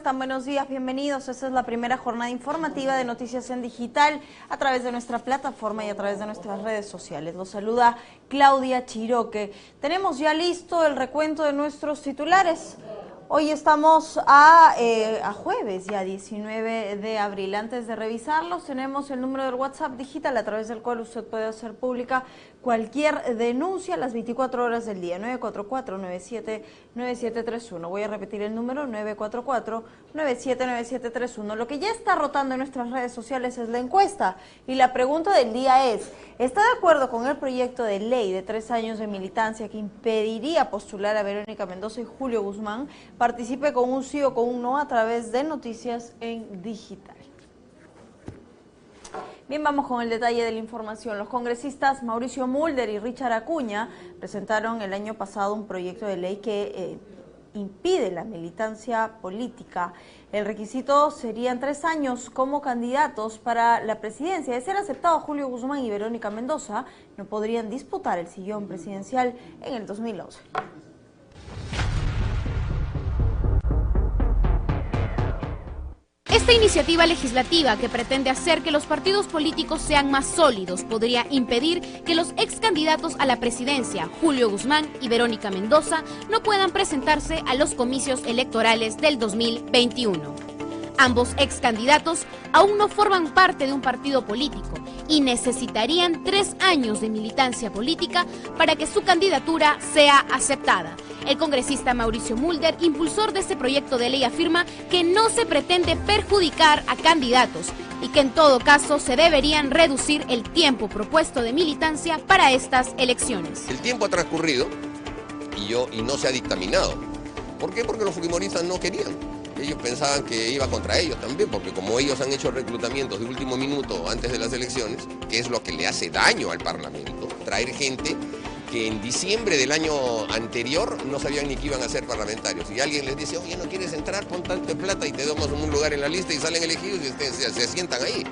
están? Buenos días, bienvenidos. Esta es la primera jornada informativa de Noticias en Digital a través de nuestra plataforma y a través de nuestras redes sociales. Los saluda Claudia Chiroque. Tenemos ya listo el recuento de nuestros titulares. Hoy estamos a jueves, ya 19 de abril. Antes de revisarlos, tenemos el número del WhatsApp digital a través del cual usted puede hacer pública cualquier denuncia a las 24 horas del día, 944-97-9731. Voy a repetir el número, 944-97-9731. Lo que ya está rotando en nuestras redes sociales es la encuesta. Y la pregunta del día es, ¿está de acuerdo con el proyecto de ley de 3 años de militancia que impediría postular a Verónica Mendoza y Julio Guzmán? Participe con un sí o con un no a través de Noticias en Digital. Bien, vamos con el detalle de la información. Los congresistas Mauricio Mulder y Richard Acuña presentaron el año pasado un proyecto de ley que impide la militancia política. El requisito serían 3 años como candidatos para la presidencia. De ser aceptado, Julio Guzmán y Verónica Mendoza no podrían disputar el sillón presidencial en el 2011. Esta iniciativa legislativa, que pretende hacer que los partidos políticos sean más sólidos, podría impedir que los ex candidatos a la presidencia, Julio Guzmán y Verónica Mendoza, no puedan presentarse a los comicios electorales del 2021. Ambos ex candidatos aún no forman parte de un partido político y necesitarían 3 años de militancia política para que su candidatura sea aceptada. El congresista Mauricio Mulder, impulsor de este proyecto de ley, afirma que no se pretende perjudicar a candidatos y que en todo caso se deberían reducir el tiempo propuesto de militancia para estas elecciones. El tiempo ha transcurrido y no se ha dictaminado. ¿Por qué? Porque los fujimoristas no querían. Ellos pensaban que iba contra ellos también, porque como ellos han hecho reclutamientos de último minuto antes de las elecciones, que es lo que le hace daño al Parlamento, traer gente que en diciembre del año anterior no sabían ni que iban a ser parlamentarios. Y alguien les dice, oye, ¿no quieres entrar? Pon tanto de plata y te damos un lugar en la lista, y salen elegidos y se sientan ahí.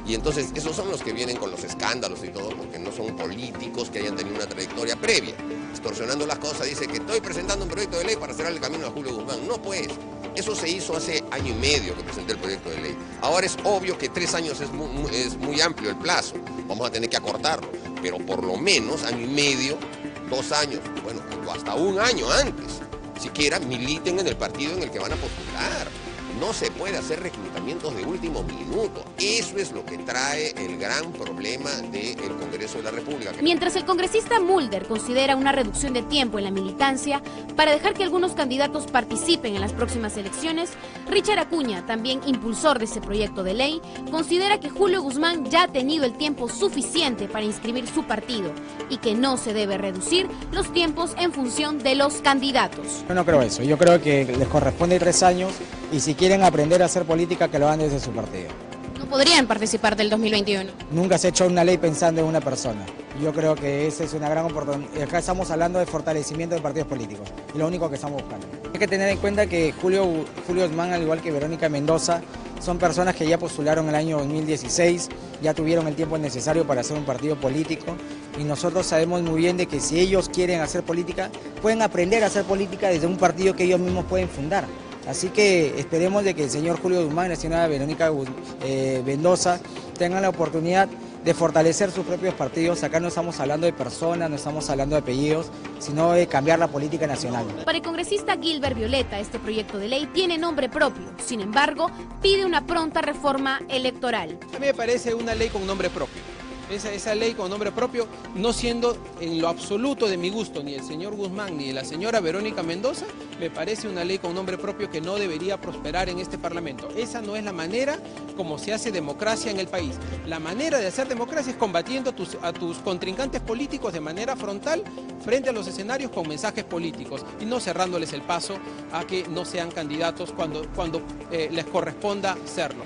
Y entonces esos son los que vienen con los escándalos y todo, porque no son políticos que hayan tenido una trayectoria previa. Distorsionando las cosas, dice que estoy presentando un proyecto de ley para cerrar el camino a Julio Guzmán. No, pues, eso se hizo hace año y medio que presenté el proyecto de ley. Ahora es obvio que 3 años es muy amplio el plazo, vamos a tener que acortarlo, pero por lo menos año y medio, 2 años, bueno, hasta 1 año antes, siquiera militen en el partido en el que van a postular. No se puede hacer reclutamientos de último minuto. Eso es lo que trae el gran problema del Congreso de la República. Mientras el congresista Mulder considera una reducción de tiempo en la militancia para dejar que algunos candidatos participen en las próximas elecciones, Richard Acuña, también impulsor de ese proyecto de ley, considera que Julio Guzmán ya ha tenido el tiempo suficiente para inscribir su partido y que no se debe reducir los tiempos en función de los candidatos. Yo no creo eso. Yo creo que les corresponde 3 años y si quieren aprender a hacer política, que lo hagan desde su partido. ¿No podrían participar del 2021? Nunca se ha hecho una ley pensando en una persona. Yo creo que esa es una gran oportunidad. Acá estamos hablando de fortalecimiento de partidos políticos y lo único que estamos buscando. Hay que tener en cuenta que Julio Guzmán, al igual que Verónica Mendoza, son personas que ya postularon el año 2016, ya tuvieron el tiempo necesario para hacer un partido político y nosotros sabemos muy bien de que si ellos quieren hacer política, pueden aprender a hacer política desde un partido que ellos mismos pueden fundar. Así que esperemos de que el señor Julio Guzmán y la señora Verónica Mendoza tengan la oportunidad de fortalecer sus propios partidos. Acá no estamos hablando de personas, no estamos hablando de apellidos, sino de cambiar la política nacional. Para el congresista Gilbert Violeta, este proyecto de ley tiene nombre propio. Sin embargo, pide una pronta reforma electoral. A mí me parece una ley con nombre propio. Esa ley con nombre propio, no siendo en lo absoluto de mi gusto ni el señor Guzmán ni la señora Verónica Mendoza, me parece una ley con nombre propio que no debería prosperar en este Parlamento. Esa no es la manera como se hace democracia en el país. La manera de hacer democracia es combatiendo a tus contrincantes políticos de manera frontal frente a los escenarios con mensajes políticos y no cerrándoles el paso a que no sean candidatos cuando les corresponda serlo.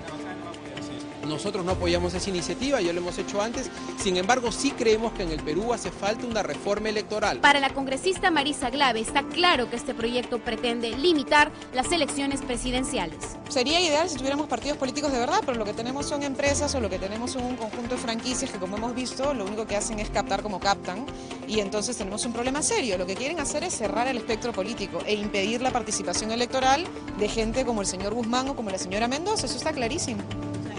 Nosotros no apoyamos esa iniciativa, ya lo hemos hecho antes. Sin embargo, sí creemos que en el Perú hace falta una reforma electoral. Para la congresista Marisa Glave está claro que este proyecto pretende limitar las elecciones presidenciales. Sería ideal si tuviéramos partidos políticos de verdad, pero lo que tenemos son empresas o lo que tenemos son un conjunto de franquicias que, como hemos visto, lo único que hacen es captar como captan, y entonces tenemos un problema serio. Lo que quieren hacer es cerrar el espectro político e impedir la participación electoral de gente como el señor Guzmán o como la señora Mendoza. Eso está clarísimo.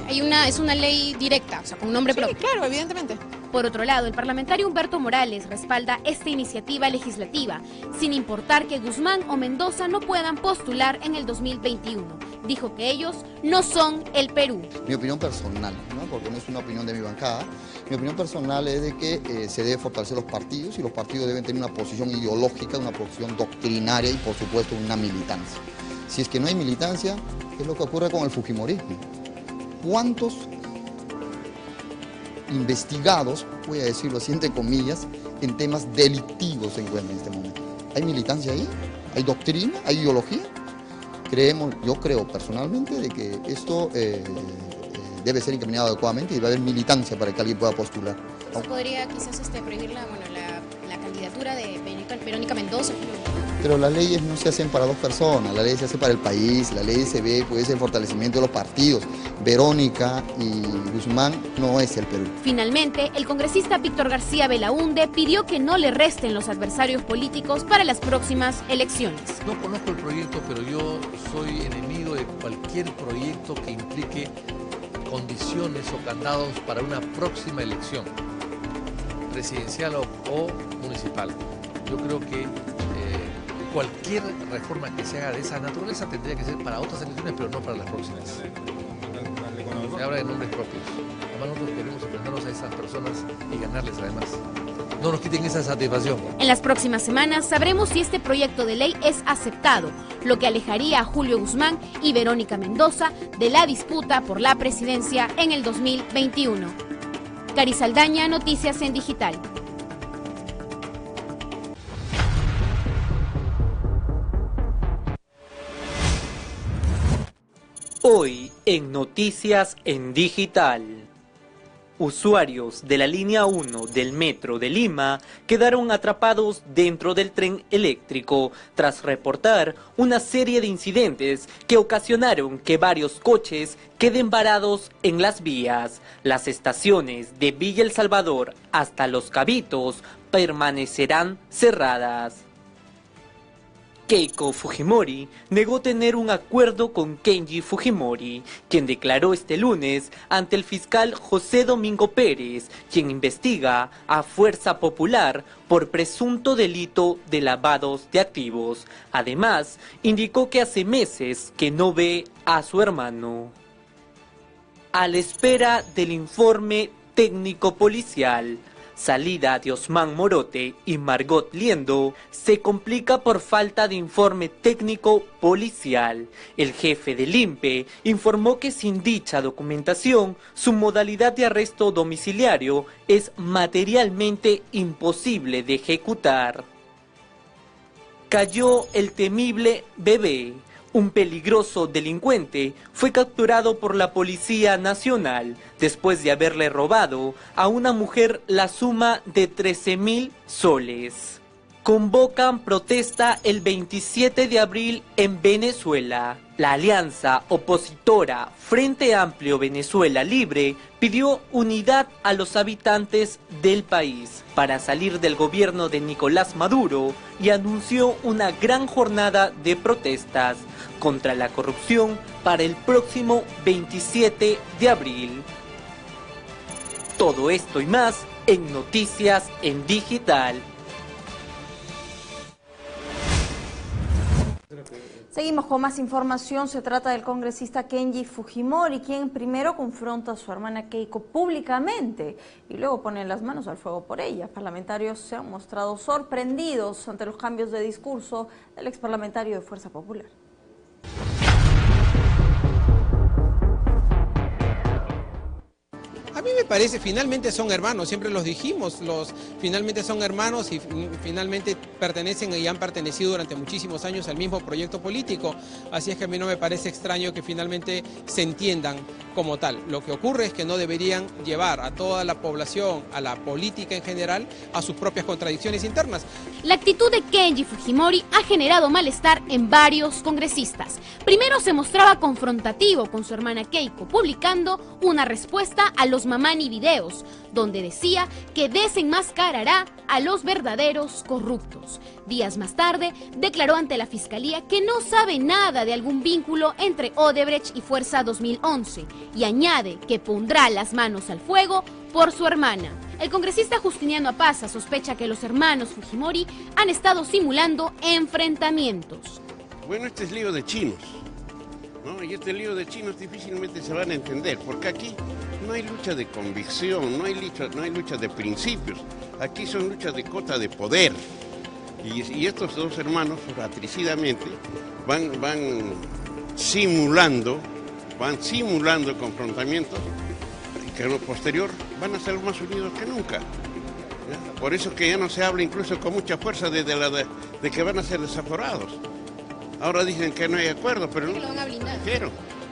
Es una ley directa, o sea, con un nombre propio. Sí, claro, evidentemente. Por otro lado, el parlamentario Humberto Morales respalda esta iniciativa legislativa, sin importar que Guzmán o Mendoza no puedan postular en el 2021. Dijo que ellos no son el Perú. Mi opinión personal, ¿no? Porque no es una opinión de mi bancada, mi opinión personal es de que se debe fortalecer los partidos y los partidos deben tener una posición ideológica, una posición doctrinaria y por supuesto una militancia. Si es que no hay militancia, es lo que ocurre con el fujimorismo. ¿Cuántos investigados, voy a decirlo así entre comillas, en temas delictivos se encuentran en este momento? ¿Hay militancia ahí? ¿Hay doctrina? ¿Hay ideología? Yo creo personalmente de que esto debe ser encaminado adecuadamente y va a haber militancia para que alguien pueda postular. ¿Se podría quizás prohibir la candidatura de Verónica Mendoza? Pero las leyes no se hacen para dos personas, la ley se hace para el país, la ley se ve, pues, el fortalecimiento de los partidos. Verónica y Guzmán no es el Perú. Finalmente, el congresista Víctor García Belaúnde pidió que no le resten los adversarios políticos para las próximas elecciones. No conozco el proyecto, pero yo soy enemigo de cualquier proyecto que implique condiciones o candados para una próxima elección, presidencial o municipal. Yo creo que cualquier reforma que se haga de esa naturaleza tendría que ser para otras elecciones, pero no para las próximas. Se habla de nombres propios. Además, nosotros queremos enfrentarnos a esas personas y ganarles además. No nos quiten esa satisfacción. En las próximas semanas sabremos si este proyecto de ley es aceptado, lo que alejaría a Julio Guzmán y Verónica Mendoza de la disputa por la presidencia en el 2021. Cari Saldaña, Noticias en Digital. Hoy en Noticias en Digital. Usuarios de la línea 1 del Metro de Lima quedaron atrapados dentro del tren eléctrico tras reportar una serie de incidentes que ocasionaron que varios coches queden varados en las vías. Las estaciones de Villa El Salvador hasta Los Cabitos permanecerán cerradas. Keiko Fujimori negó tener un acuerdo con Kenji Fujimori, quien declaró este lunes ante el fiscal José Domingo Pérez, quien investiga a Fuerza Popular por presunto delito de lavados de activos. Además, indicó que hace meses que no ve a su hermano. A la espera del informe técnico policial, salida de Osman Morote y Margot Liendo se complica por falta de informe técnico policial. El jefe del INPE informó que sin dicha documentación, su modalidad de arresto domiciliario es materialmente imposible de ejecutar. Cayó el temible bebé. Un peligroso delincuente fue capturado por la Policía Nacional después de haberle robado a una mujer la suma de 13.000 soles. Convocan protesta el 27 de abril en Venezuela. La alianza opositora Frente Amplio Venezuela Libre pidió unidad a los habitantes del país para salir del gobierno de Nicolás Maduro y anunció una gran jornada de protestas contra la corrupción para el próximo 27 de abril. Todo esto y más en Noticias en Digital. Seguimos con más información. Se trata del congresista Kenji Fujimori, quien primero confronta a su hermana Keiko públicamente y luego pone las manos al fuego por ella. Parlamentarios se han mostrado sorprendidos ante los cambios de discurso del exparlamentario de Fuerza Popular. A mí me parece, finalmente son hermanos, siempre los dijimos, finalmente son hermanos y finalmente pertenecen y han pertenecido durante muchísimos años al mismo proyecto político. Así es que a mí no me parece extraño que finalmente se entiendan como tal. Lo que ocurre es que no deberían llevar a toda la población, a la política en general, a sus propias contradicciones internas. La actitud de Kenji Fujimori ha generado malestar en varios congresistas. Primero se mostraba confrontativo con su hermana Keiko, publicando una respuesta a los Mamani videos, donde decía que desenmascarará a los verdaderos corruptos. Días más tarde, declaró ante la Fiscalía que no sabe nada de algún vínculo entre Odebrecht y Fuerza 2011 y añade que pondrá las manos al fuego por su hermana. El congresista Justiniano Apaza sospecha que los hermanos Fujimori han estado simulando enfrentamientos. Bueno, este es lío de chinos, ¿no? Y este lío de chinos difícilmente se van a entender, porque aquí no hay lucha de convicción, no hay lucha de principios, aquí son luchas de cota de poder. Y estos dos hermanos, fratricidamente, van simulando confrontamientos y que en lo posterior van a ser más unidos que nunca. ¿Ya? Por eso que ya no se habla incluso con mucha fuerza de que van a ser desaforados. Ahora dicen que no hay acuerdo, pero no lo van a blindar.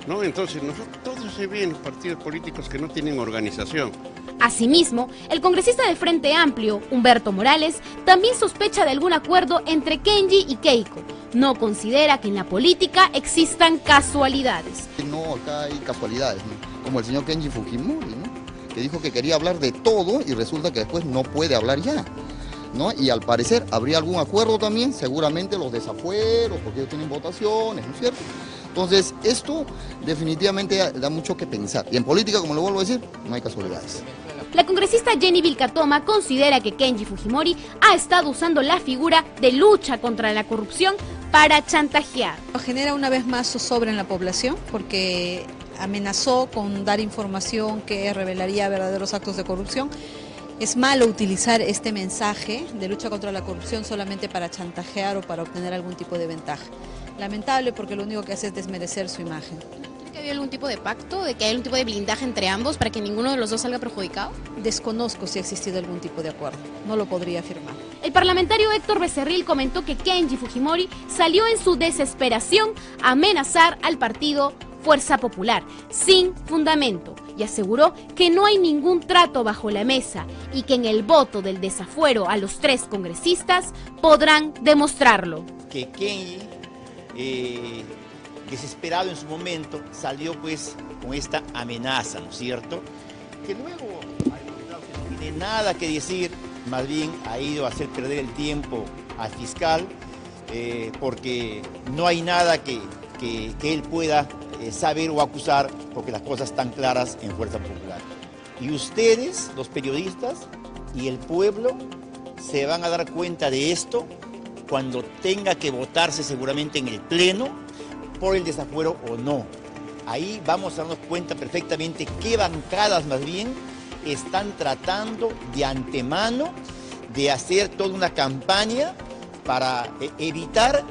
¿No? Entonces, todos se ven los partidos políticos que no tienen organización. Asimismo, el congresista del Frente Amplio, Humberto Morales, también sospecha de algún acuerdo entre Kenji y Keiko. No considera que en la política existan casualidades. No, acá hay casualidades, ¿no? Como el señor Kenji Fujimori, ¿no? Que dijo que quería hablar de todo y resulta que después no puede hablar ya, ¿no? Y al parecer habría algún acuerdo también, seguramente los desafueros, porque ellos tienen votaciones, ¿no es cierto? Entonces, esto definitivamente da mucho que pensar. Y en política, como lo vuelvo a decir, no hay casualidades. La congresista Jenny Vilcatoma considera que Kenji Fujimori ha estado usando la figura de lucha contra la corrupción para chantajear. Genera una vez más zozobra en la población porque amenazó con dar información que revelaría verdaderos actos de corrupción. Es malo utilizar este mensaje de lucha contra la corrupción solamente para chantajear o para obtener algún tipo de ventaja. Lamentable porque lo único que hace es desmerecer su imagen. ¿Cree que había algún tipo de pacto, de que hay algún tipo de blindaje entre ambos para que ninguno de los dos salga perjudicado? Desconozco si ha existido algún tipo de acuerdo, no lo podría afirmar. El parlamentario Héctor Becerril comentó que Kenji Fujimori salió en su desesperación a amenazar al partido Fuerza Popular, sin fundamento, y aseguró que no hay ningún trato bajo la mesa y que en el voto del desafuero a los 3 congresistas podrán demostrarlo. Que Kenji, desesperado en su momento, salió pues con esta amenaza, ¿no es cierto? Que luego no tiene nada que decir, más bien ha ido a hacer perder el tiempo al fiscal, porque no hay nada que él pueda saber o acusar, porque las cosas están claras en Fuerza Popular. Y ustedes, los periodistas y el pueblo, se van a dar cuenta de esto cuando tenga que votarse seguramente en el Pleno por el desafuero o no. Ahí vamos a darnos cuenta perfectamente qué bancadas más bien están tratando de antemano de hacer toda una campaña para evitar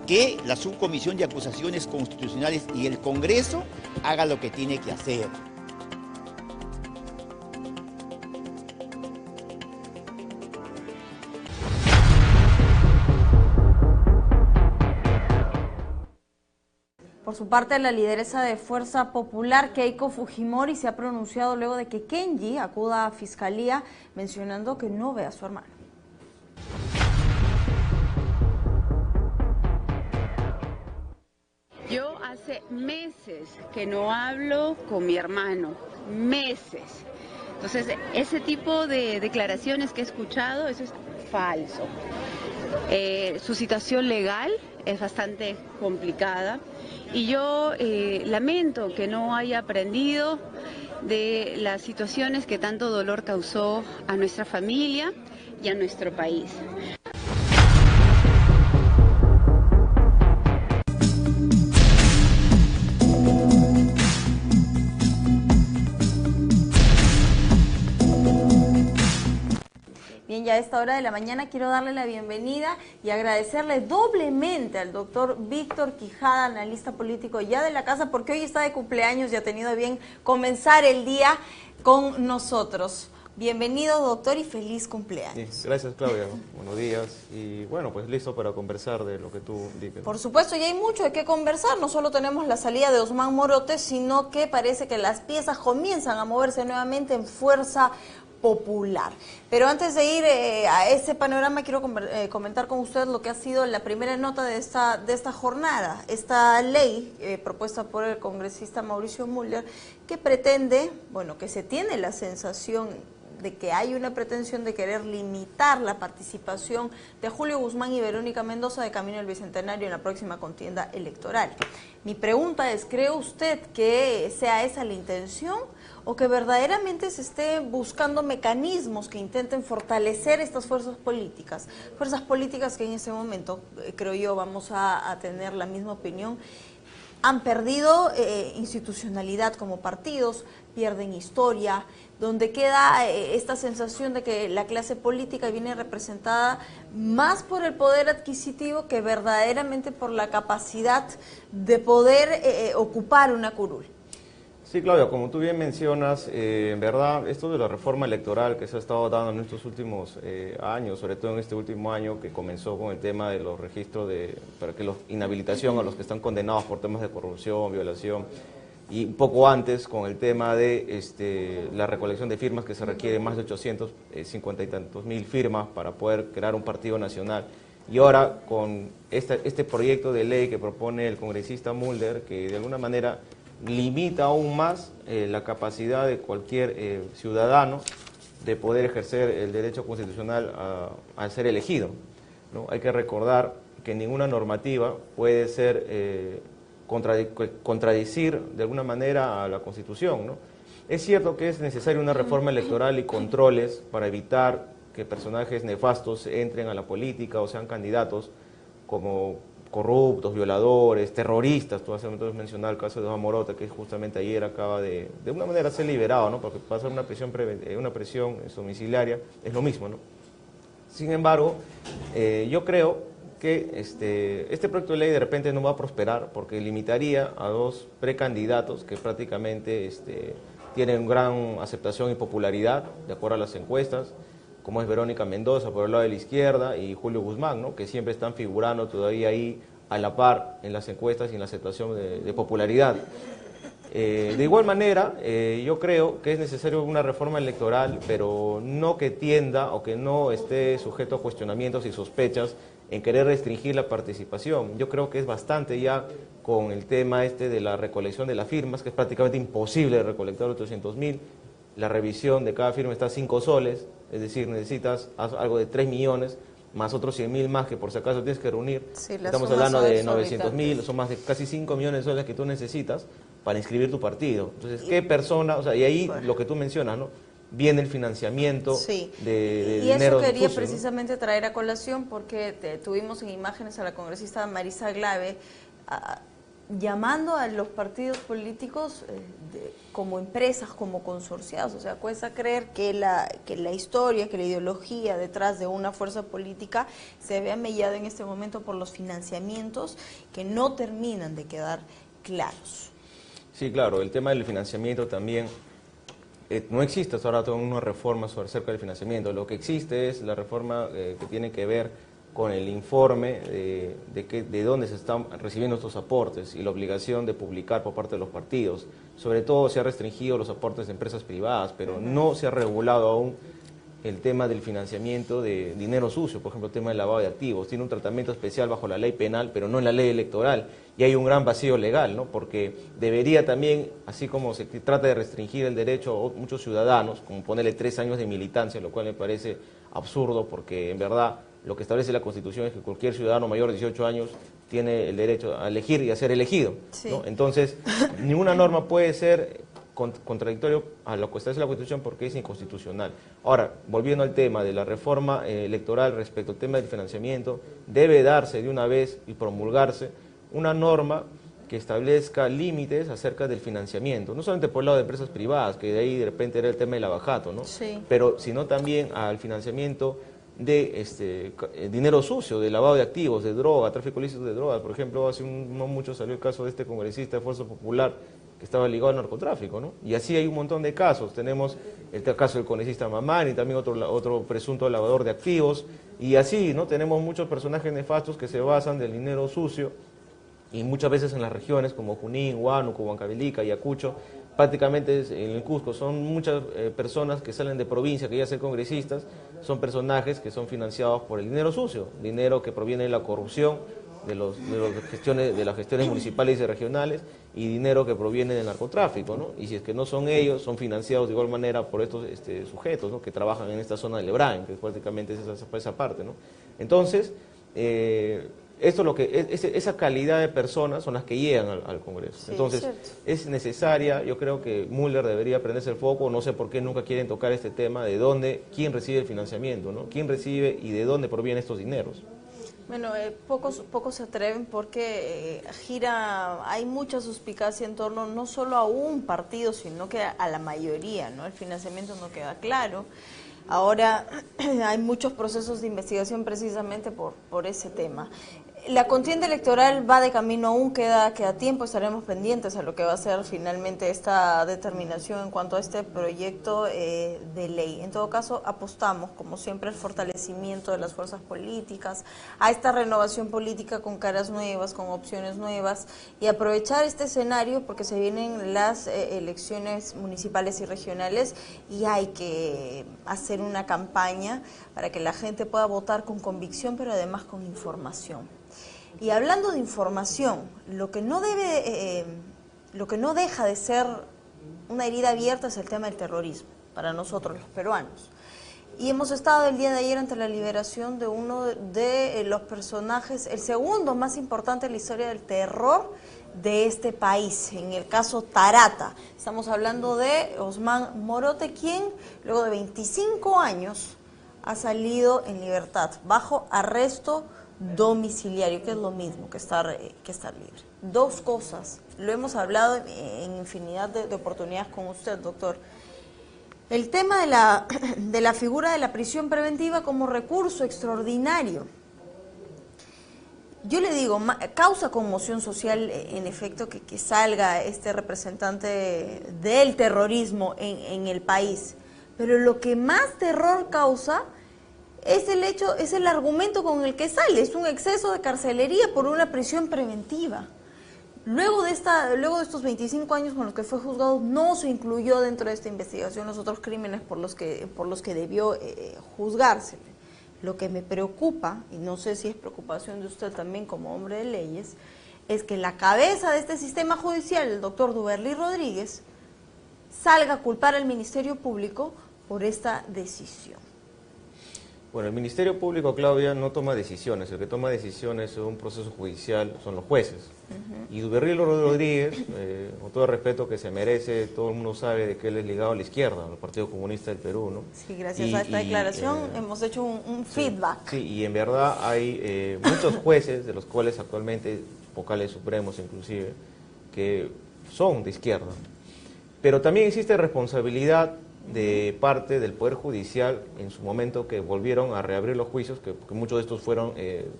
que la Subcomisión de Acusaciones Constitucionales y el Congreso haga lo que tiene que hacer. Por su parte, la lideresa de Fuerza Popular, Keiko Fujimori, se ha pronunciado luego de que Kenji acuda a Fiscalía mencionando que no ve a su hermano. Yo hace meses que no hablo con mi hermano, meses. Entonces, ese tipo de declaraciones que he escuchado, eso es falso. Su situación legal es bastante complicada y yo lamento que no haya aprendido de las situaciones que tanto dolor causó a nuestra familia y a nuestro país. Bien, ya a esta hora de la mañana quiero darle la bienvenida y agradecerle doblemente al doctor Víctor Quijada, analista político ya de la casa, porque hoy está de cumpleaños y ha tenido bien comenzar el día con nosotros. Bienvenido, doctor, y feliz cumpleaños. Sí, gracias, Claudia. Buenos días. Y bueno, pues listo para conversar de lo que tú dices. Por supuesto, y hay mucho de qué conversar. No solo tenemos la salida de Osman Morote, sino que parece que las piezas comienzan a moverse nuevamente en fuerza popular. Pero antes de ir a ese panorama, quiero comentar con usted lo que ha sido la primera nota de esta jornada. Esta ley propuesta por el congresista Mauricio Müller, que pretende, bueno, que se tiene la sensación de que hay una pretensión de querer limitar la participación de Julio Guzmán y Verónica Mendoza de camino al Bicentenario en la próxima contienda electoral. Mi pregunta es, ¿cree usted que sea esa la intención o que verdaderamente se esté buscando mecanismos que intenten fortalecer estas fuerzas políticas que en ese momento, creo yo, vamos a tener la misma opinión, han perdido institucionalidad como partidos, pierden historia, donde queda esta sensación de que la clase política viene representada más por el poder adquisitivo que verdaderamente por la capacidad de poder ocupar una curul? Sí, Claudia, como tú bien mencionas, en verdad, esto de la reforma electoral que se ha estado dando en estos últimos años, sobre todo en este último año que comenzó con el tema de los registros para que inhabilitación a los que están condenados por temas de corrupción, violación, y un poco antes con el tema de la recolección de firmas que se requiere más de 850 y tantos mil firmas para poder crear un partido nacional. Y ahora con este proyecto de ley que propone el congresista Müller, que de alguna manera limita aún más la capacidad de cualquier ciudadano de poder ejercer el derecho constitucional a ser elegido, ¿no? Hay que recordar que ninguna normativa puede ser contradecir de alguna manera a la Constitución, ¿no? Es cierto que es necesaria una reforma electoral y controles para evitar que personajes nefastos entren a la política o sean candidatos como corruptos, violadores, terroristas. Tú has mencionado el caso de Osman Morote, que justamente ayer acaba de una manera ser liberado, ¿no? Porque pasar una prisión domiciliaria es lo mismo, ¿no? Sin embargo, yo creo que este proyecto de ley de repente no va a prosperar porque limitaría a dos precandidatos que prácticamente tienen gran aceptación y popularidad, de acuerdo a las encuestas, como es Verónica Mendoza por el lado de la izquierda y Julio Guzmán, ¿no? Que siempre están figurando todavía ahí a la par en las encuestas y en la aceptación de popularidad. De igual manera, yo creo que es necesario una reforma electoral, pero no que tienda o que no esté sujeto a cuestionamientos y sospechas en querer restringir la participación. Yo creo que es bastante ya con el tema de la recolección de las firmas, que es prácticamente imposible recolectar 800.000. La revisión de cada firma está a 5 soles, es decir, necesitas algo de 3 millones, más otros 100.000 más que por si acaso tienes que reunir. Sí, estamos hablando de 900.000, son más de casi 5 millones de soles que tú necesitas para inscribir tu partido. Entonces, ¿qué persona? O sea, y ahí lo que tú mencionas, ¿no? Viene el financiamiento de dinero. Y eso quería sucio, precisamente, ¿no?, traer a colación porque tuvimos en imágenes a la congresista Marisa Glave llamando a los partidos políticos como empresas, como consorciados. O sea, cuesta creer que la historia, que la ideología detrás de una fuerza política se vea mellada en este momento por los financiamientos que no terminan de quedar claros. Sí, claro, el tema del financiamiento también. No existe hasta ahora una reforma acerca del financiamiento. Lo que existe es la reforma que tiene que ver con el informe de dónde se están recibiendo estos aportes y la obligación de publicar por parte de los partidos. Sobre todo se ha restringido los aportes de empresas privadas, pero no se ha regulado aún el tema del financiamiento de dinero sucio, por ejemplo, el tema del lavado de activos. Tiene un tratamiento especial bajo la ley penal, pero no en la ley electoral. Y hay un gran vacío legal, ¿no? Porque debería también, así como se trata de restringir el derecho a muchos ciudadanos, como ponerle 3 años de militancia, lo cual me parece absurdo, porque en verdad lo que establece la Constitución es que cualquier ciudadano mayor de 18 años tiene el derecho a elegir y a ser elegido, ¿no? Entonces, ninguna norma puede ser contradictorio a lo que establece la Constitución porque es inconstitucional. Ahora, volviendo al tema de la reforma electoral respecto al tema del financiamiento, debe darse de una vez y promulgarse una norma que establezca límites acerca del financiamiento, no solamente por el lado de empresas privadas, que de ahí de repente era el tema del abajato, ¿no? Pero sino también al financiamiento de dinero sucio, de lavado de activos, de droga, tráfico ilícito de droga. Por ejemplo, hace no mucho salió el caso de este congresista de Fuerza Popular que estaba ligado al narcotráfico, ¿no? Y así hay un montón de casos. Tenemos el caso del congresista Mamani, también otro presunto lavador de activos, y así, ¿no? Tenemos muchos personajes nefastos que se basan del dinero sucio, y muchas veces en las regiones como Junín, Huánuco, Huancavelica, Ayacucho, prácticamente en el Cusco, son muchas personas que salen de provincia, que ya ser congresistas, son personajes que son financiados por el dinero sucio, dinero que proviene de la corrupción, de las gestiones municipales y regionales, y dinero que proviene del narcotráfico, ¿no? Y si es que no son ellos, son financiados de igual manera por estos sujetos, ¿no? Que trabajan en esta zona del Lebrán, que prácticamente es esa parte, ¿no? Entonces, esa calidad de personas son las que llegan al Congreso. Sí, entonces, es necesaria, yo creo que Müller debería prenderse el foco, no sé por qué nunca quieren tocar este tema de quién recibe el financiamiento, ¿no? Quién recibe y de dónde provienen estos dineros. Bueno, pocos se atreven porque hay mucha suspicacia en torno no solo a un partido, sino que a la mayoría, ¿no? El financiamiento no queda claro. Ahora hay muchos procesos de investigación precisamente por ese tema. La contienda electoral va de camino aún, queda tiempo, estaremos pendientes a lo que va a ser finalmente esta determinación en cuanto a este proyecto de ley. En todo caso, apostamos, como siempre, al fortalecimiento de las fuerzas políticas, a esta renovación política con caras nuevas, con opciones nuevas, y aprovechar este escenario porque se vienen las elecciones municipales y regionales y hay que hacer una campaña para que la gente pueda votar con convicción, pero además con información. Y hablando de información, lo que no deja de ser una herida abierta es el tema del terrorismo para nosotros los peruanos. Y hemos estado el día de ayer ante la liberación de uno de los personajes, el segundo más importante en la historia del terror de este país, en el caso Tarata. Estamos hablando de Osman Morote, quien luego de 25 años ha salido en libertad, bajo arresto domiciliario, que es lo mismo que estar libre. Dos cosas, lo hemos hablado en infinidad de oportunidades con usted, doctor. El tema de la figura de la prisión preventiva como recurso extraordinario. Yo le digo, causa conmoción social, en efecto, que salga este representante del terrorismo en el país, pero lo que más terror causa es el argumento con el que sale, es un exceso de carcelería por una prisión preventiva. Luego de estos 25 años con los que fue juzgado, no se incluyó dentro de esta investigación los otros crímenes por los que debió juzgársele. Lo que me preocupa, y no sé si es preocupación de usted también como hombre de leyes, es que la cabeza de este sistema judicial, el doctor Duberly Rodríguez, salga a culpar al Ministerio Público por esta decisión. Bueno, el Ministerio Público, Claudia, no toma decisiones. El que toma decisiones en un proceso judicial son los jueces. Y Duberly Rodríguez, con todo el respeto que se merece, todo el mundo sabe de que él es ligado a la izquierda, al Partido Comunista del Perú, ¿no? Sí, gracias a esta declaración hemos hecho un feedback. Sí, y en verdad hay muchos jueces, de los cuales actualmente, vocales supremos inclusive, que son de izquierda. Pero también existe responsabilidad de parte del Poder Judicial en su momento, que volvieron a reabrir los juicios, que muchos de estos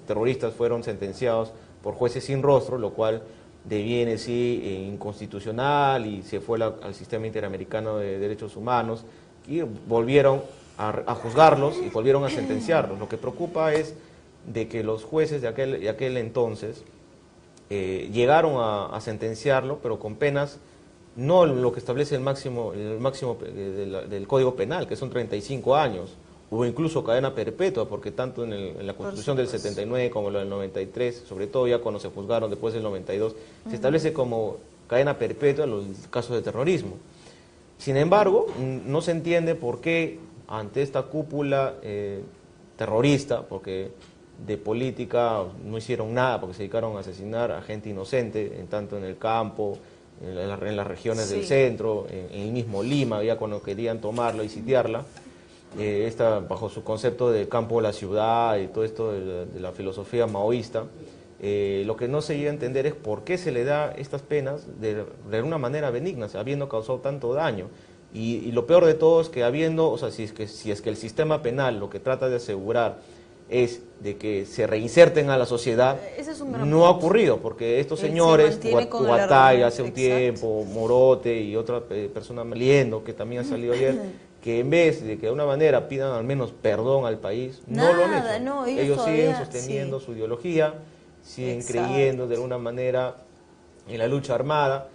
terroristas fueron sentenciados por jueces sin rostro, lo cual deviene inconstitucional y se fue al sistema interamericano de derechos humanos, y volvieron a juzgarlos y volvieron a sentenciarlos. Lo que preocupa es de que los jueces de aquel entonces llegaron a sentenciarlo, pero con penas no lo que establece el máximo del Código Penal, que son 35 años, o incluso cadena perpetua, porque tanto en la Constitución del 79 como en la del 93, sobre todo ya cuando se juzgaron después del 92, se establece como cadena perpetua en los casos de terrorismo. Sin embargo, no se entiende por qué ante esta cúpula terrorista, porque de política no hicieron nada, porque se dedicaron a asesinar a gente inocente, tanto en el campo, en las regiones del centro, en el mismo Lima, ya cuando querían tomarla y sitiarla, bajo su concepto del campo de la ciudad y todo esto de la filosofía maoísta. Lo que no se llega a entender es por qué se le da estas penas de una manera benigna, habiendo causado tanto daño. Y lo peor de todo es que si es que el sistema penal lo que trata de asegurar es de que se reinserten a la sociedad, no ha ocurrido, porque estos señores, Huatay hace un tiempo, Morote y otra persona, Liendo, que también ha salido ayer, que en vez de que de una manera pidan al menos perdón al país, no lo han hecho. No, ellos siguen sosteniendo su ideología, siguen creyendo de alguna manera en la lucha armada,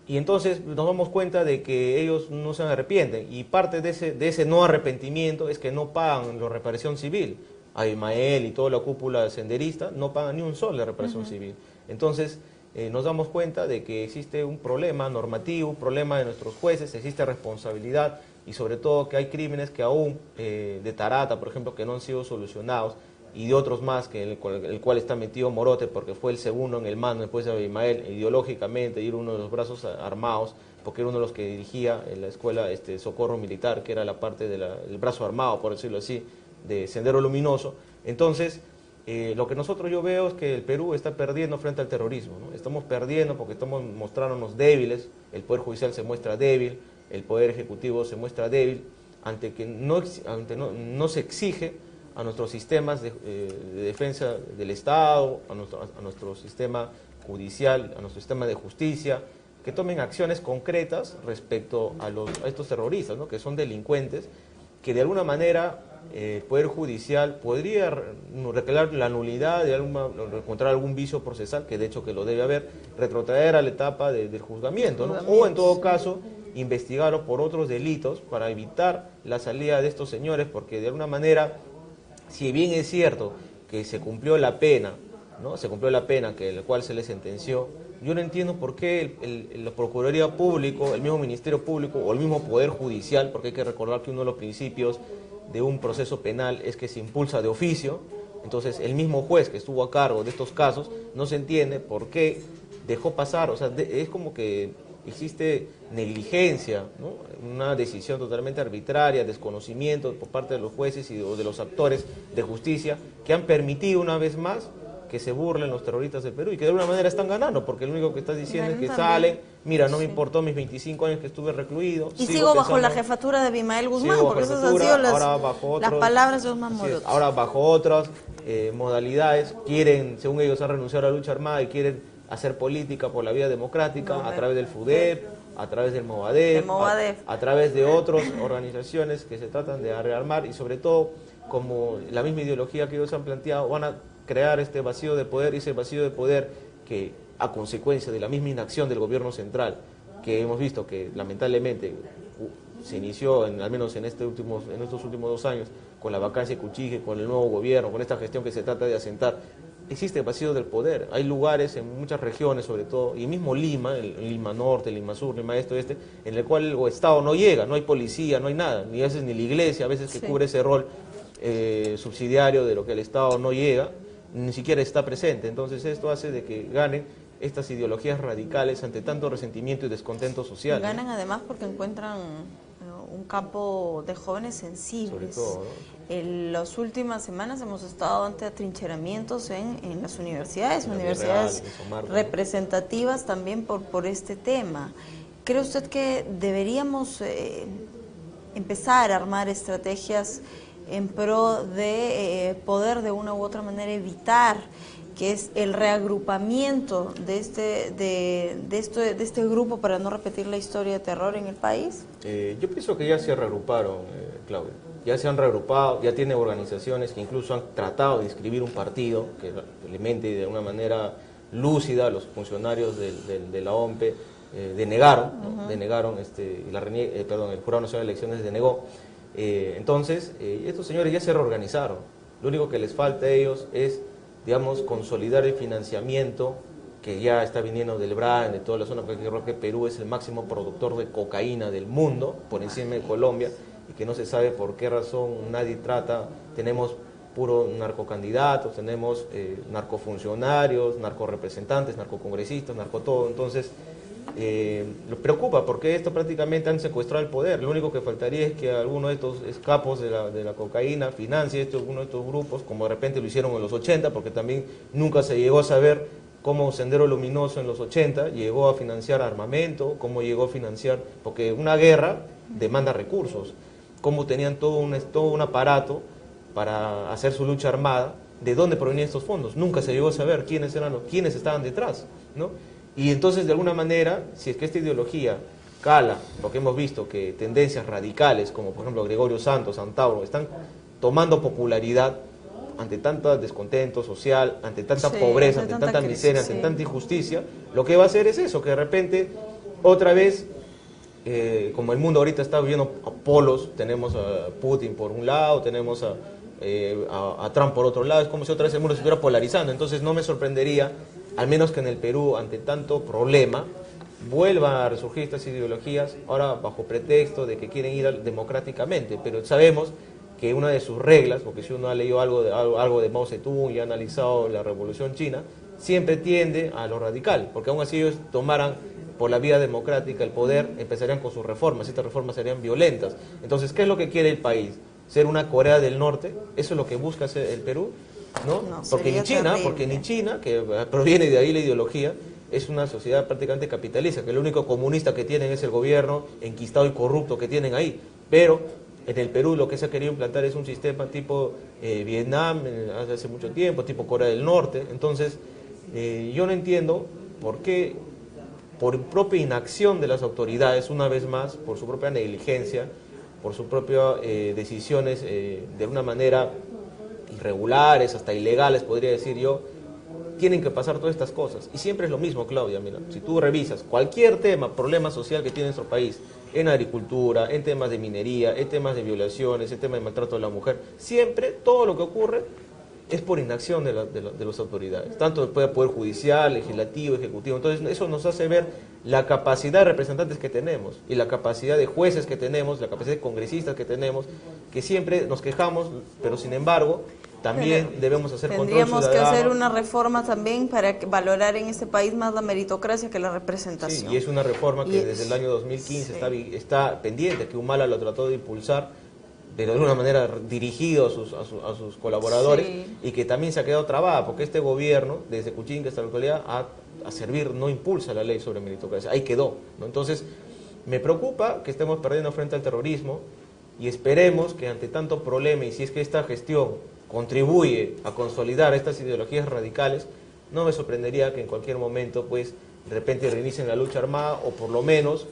y entonces nos damos cuenta de que ellos no se arrepienten, y parte de ese no arrepentimiento es que no pagan la reparación civil. Abimael y toda la cúpula senderista no pagan ni un sol de reparación civil. Entonces nos damos cuenta de que existe un problema normativo, un problema de nuestros jueces, existe responsabilidad, y sobre todo que hay crímenes que aún, de Tarata, por ejemplo, que no han sido solucionados, y de otros más, que el cual está metido Morote, porque fue el segundo en el mando después de Abimael, ideológicamente, y era uno de los brazos armados, porque era uno de los que dirigía en la escuela Socorro Militar, que era la parte del brazo armado, por decirlo así, de Sendero Luminoso. Entonces, lo que yo veo es que el Perú está perdiendo frente al terrorismo, ¿no? Estamos perdiendo porque estamos mostrándonos débiles, el Poder Judicial se muestra débil, el Poder Ejecutivo se muestra débil, ante que no se exige a nuestros sistemas de defensa del Estado, a nuestro sistema judicial, a nuestro sistema de justicia, que tomen acciones concretas respecto a estos terroristas, ¿no? Que son delincuentes, que de alguna manera el Poder Judicial podría reclamar la nulidad de encontrar algún vicio procesal, que de hecho que lo debe haber, retrotraer a la etapa del juzgamiento, ¿no? O en todo caso investigarlo por otros delitos para evitar la salida de estos señores, porque de alguna manera, si bien es cierto que se cumplió la pena, ¿no? Se cumplió la pena que la cual se le sentenció, yo no entiendo por qué la Procuraduría Pública, el mismo Ministerio Público o el mismo Poder Judicial, porque hay que recordar que uno de los principios de un proceso penal es que se impulsa de oficio. Entonces el mismo juez que estuvo a cargo de estos casos no se entiende por qué dejó pasar, o sea, es como que existe negligencia, ¿no? Una decisión totalmente arbitraria, desconocimiento por parte de los jueces o de los actores de justicia que han permitido una vez más que se burlen los terroristas del Perú y que de alguna manera están ganando, porque lo único que estás diciendo es que salen, mira, no me importó mis 25 años que estuve recluido. Y sigo bajo la jefatura de Abimael Guzmán, porque esas han sido las palabras de Osman Morote. Ahora bajo otras modalidades, según ellos, han renunciado a la lucha armada y quieren hacer política por la vía democrática a través del FUDEP, a través del Movadef, a través de otras organizaciones que se tratan de rearmar, y sobre todo, como la misma ideología que ellos han planteado, van a crear este vacío de poder, y ese vacío de poder que a consecuencia de la misma inacción del gobierno central, que hemos visto que lamentablemente se inició, al menos en estos últimos 2 años, con la vacancia de Cuchique, con el nuevo gobierno, con esta gestión que se trata de asentar, existe vacío del poder. Hay lugares en muchas regiones, sobre todo, y mismo Lima, Lima Norte, Lima Sur, Lima Este, en el cual el Estado no llega, no hay policía, no hay nada, ni a veces ni la iglesia, a veces que cubre ese rol subsidiario de lo que el Estado no llega, ni siquiera está presente. Entonces esto hace de que ganen estas ideologías radicales ante tanto resentimiento y descontento social. Ganan además porque encuentran un campo de jóvenes sensibles. Sobre todo, ¿no? En las últimas semanas hemos estado ante atrincheramientos en las universidades, representativas también por este tema. ¿Cree usted que deberíamos empezar a armar estrategias en pro de poder de una u otra manera evitar que es el reagrupamiento de este grupo para no repetir la historia de terror en el país? Yo pienso que ya se reagruparon, Claudia. Ya se han reagrupado, ya tiene organizaciones que incluso han tratado de inscribir un partido que alimente de una manera lúcida a los funcionarios de la OMPE, denegaron, ¿no? Denegaron, el Jurado Nacional de Elecciones denegó. Entonces, estos señores ya se reorganizaron. Lo único que les falta a ellos es, digamos, consolidar el financiamiento que ya está viniendo del BRAN, de toda la zona, porque creo que Perú es el máximo productor de cocaína del mundo, por encima de Colombia, y que no se sabe por qué razón nadie trata. Tenemos puros narcocandidatos, tenemos narcofuncionarios, narcorepresentantes, narcocongresistas, narcotodo. Entonces, lo preocupa porque esto prácticamente han secuestrado el poder. Lo único que faltaría es que alguno de estos capos de la cocaína financie uno de estos grupos, como de repente lo hicieron en los 80, porque también nunca se llegó a saber cómo Sendero Luminoso en los 80 llegó a financiar armamento, cómo llegó a financiar, porque una guerra demanda recursos, cómo tenían todo un aparato para hacer su lucha armada, ¿de dónde provenían estos fondos? Nunca se llegó a saber quiénes estaban detrás, ¿no? Y entonces, de alguna manera, si es que esta ideología cala, porque hemos visto que tendencias radicales, como por ejemplo Gregorio Santos, Antauro, están tomando popularidad ante tanto descontento social, ante tanta pobreza, ante tanta miseria, ante tanta injusticia, lo que va a hacer es eso, que de repente, otra vez, como el mundo ahorita está viviendo a polos, tenemos a Putin por un lado, tenemos a Trump por otro lado, es como si otra vez el mundo se estuviera polarizando. Entonces no me sorprendería, al menos que en el Perú, ante tanto problema, vuelvan a resurgir estas ideologías, ahora bajo pretexto de que quieren ir democráticamente, pero sabemos que una de sus reglas, porque si uno ha leído algo de Mao Zedong y ha analizado la Revolución China, siempre tiende a lo radical, porque aún así ellos tomaran por la vía democrática el poder, empezarían con sus reformas, estas reformas serían violentas. Entonces, ¿qué es lo que quiere el país? ¿Ser una Corea del Norte? ¿Eso es lo que busca hacer el Perú? ¿No? Porque ni China, que proviene de ahí la ideología, es una sociedad prácticamente capitalista, que lo único comunista que tienen es el gobierno enquistado y corrupto que tienen ahí. Pero en el Perú lo que se ha querido implantar es un sistema tipo Vietnam, hace mucho tiempo, tipo Corea del Norte. Entonces, yo no entiendo por qué, por propia inacción de las autoridades, una vez más, por su propia negligencia, por sus propias decisiones de una manera irregulares, hasta ilegales, podría decir yo, tienen que pasar todas estas cosas. Y siempre es lo mismo, Claudia, mira, si tú revisas cualquier tema, problema social que tiene nuestro país, en agricultura, en temas de minería, en temas de violaciones, en temas de maltrato de la mujer, siempre todo lo que ocurre es por inacción de las autoridades, tanto del Poder Judicial, Legislativo, Ejecutivo. Entonces eso nos hace ver la capacidad de representantes que tenemos y la capacidad de jueces que tenemos, la capacidad de congresistas que tenemos, que siempre nos quejamos, pero sin embargo también debemos hacer control ciudadano. Tendríamos que hacer una reforma también para valorar en este país más la meritocracia que la representación. Sí, y es una reforma que desde el año 2015 está pendiente, que Humala lo trató de impulsar, pero de una manera dirigido a sus colaboradores, y que también se ha quedado trabada, porque este gobierno, desde Kuczynski hasta la actualidad, a servir no impulsa la ley sobre meritocracia, ahí quedó, ¿no? Entonces, me preocupa que estemos perdiendo frente al terrorismo, y esperemos que ante tanto problema, y si es que esta gestión contribuye a consolidar estas ideologías radicales, no me sorprendería que en cualquier momento, pues, de repente reinicien la lucha armada, o por lo menos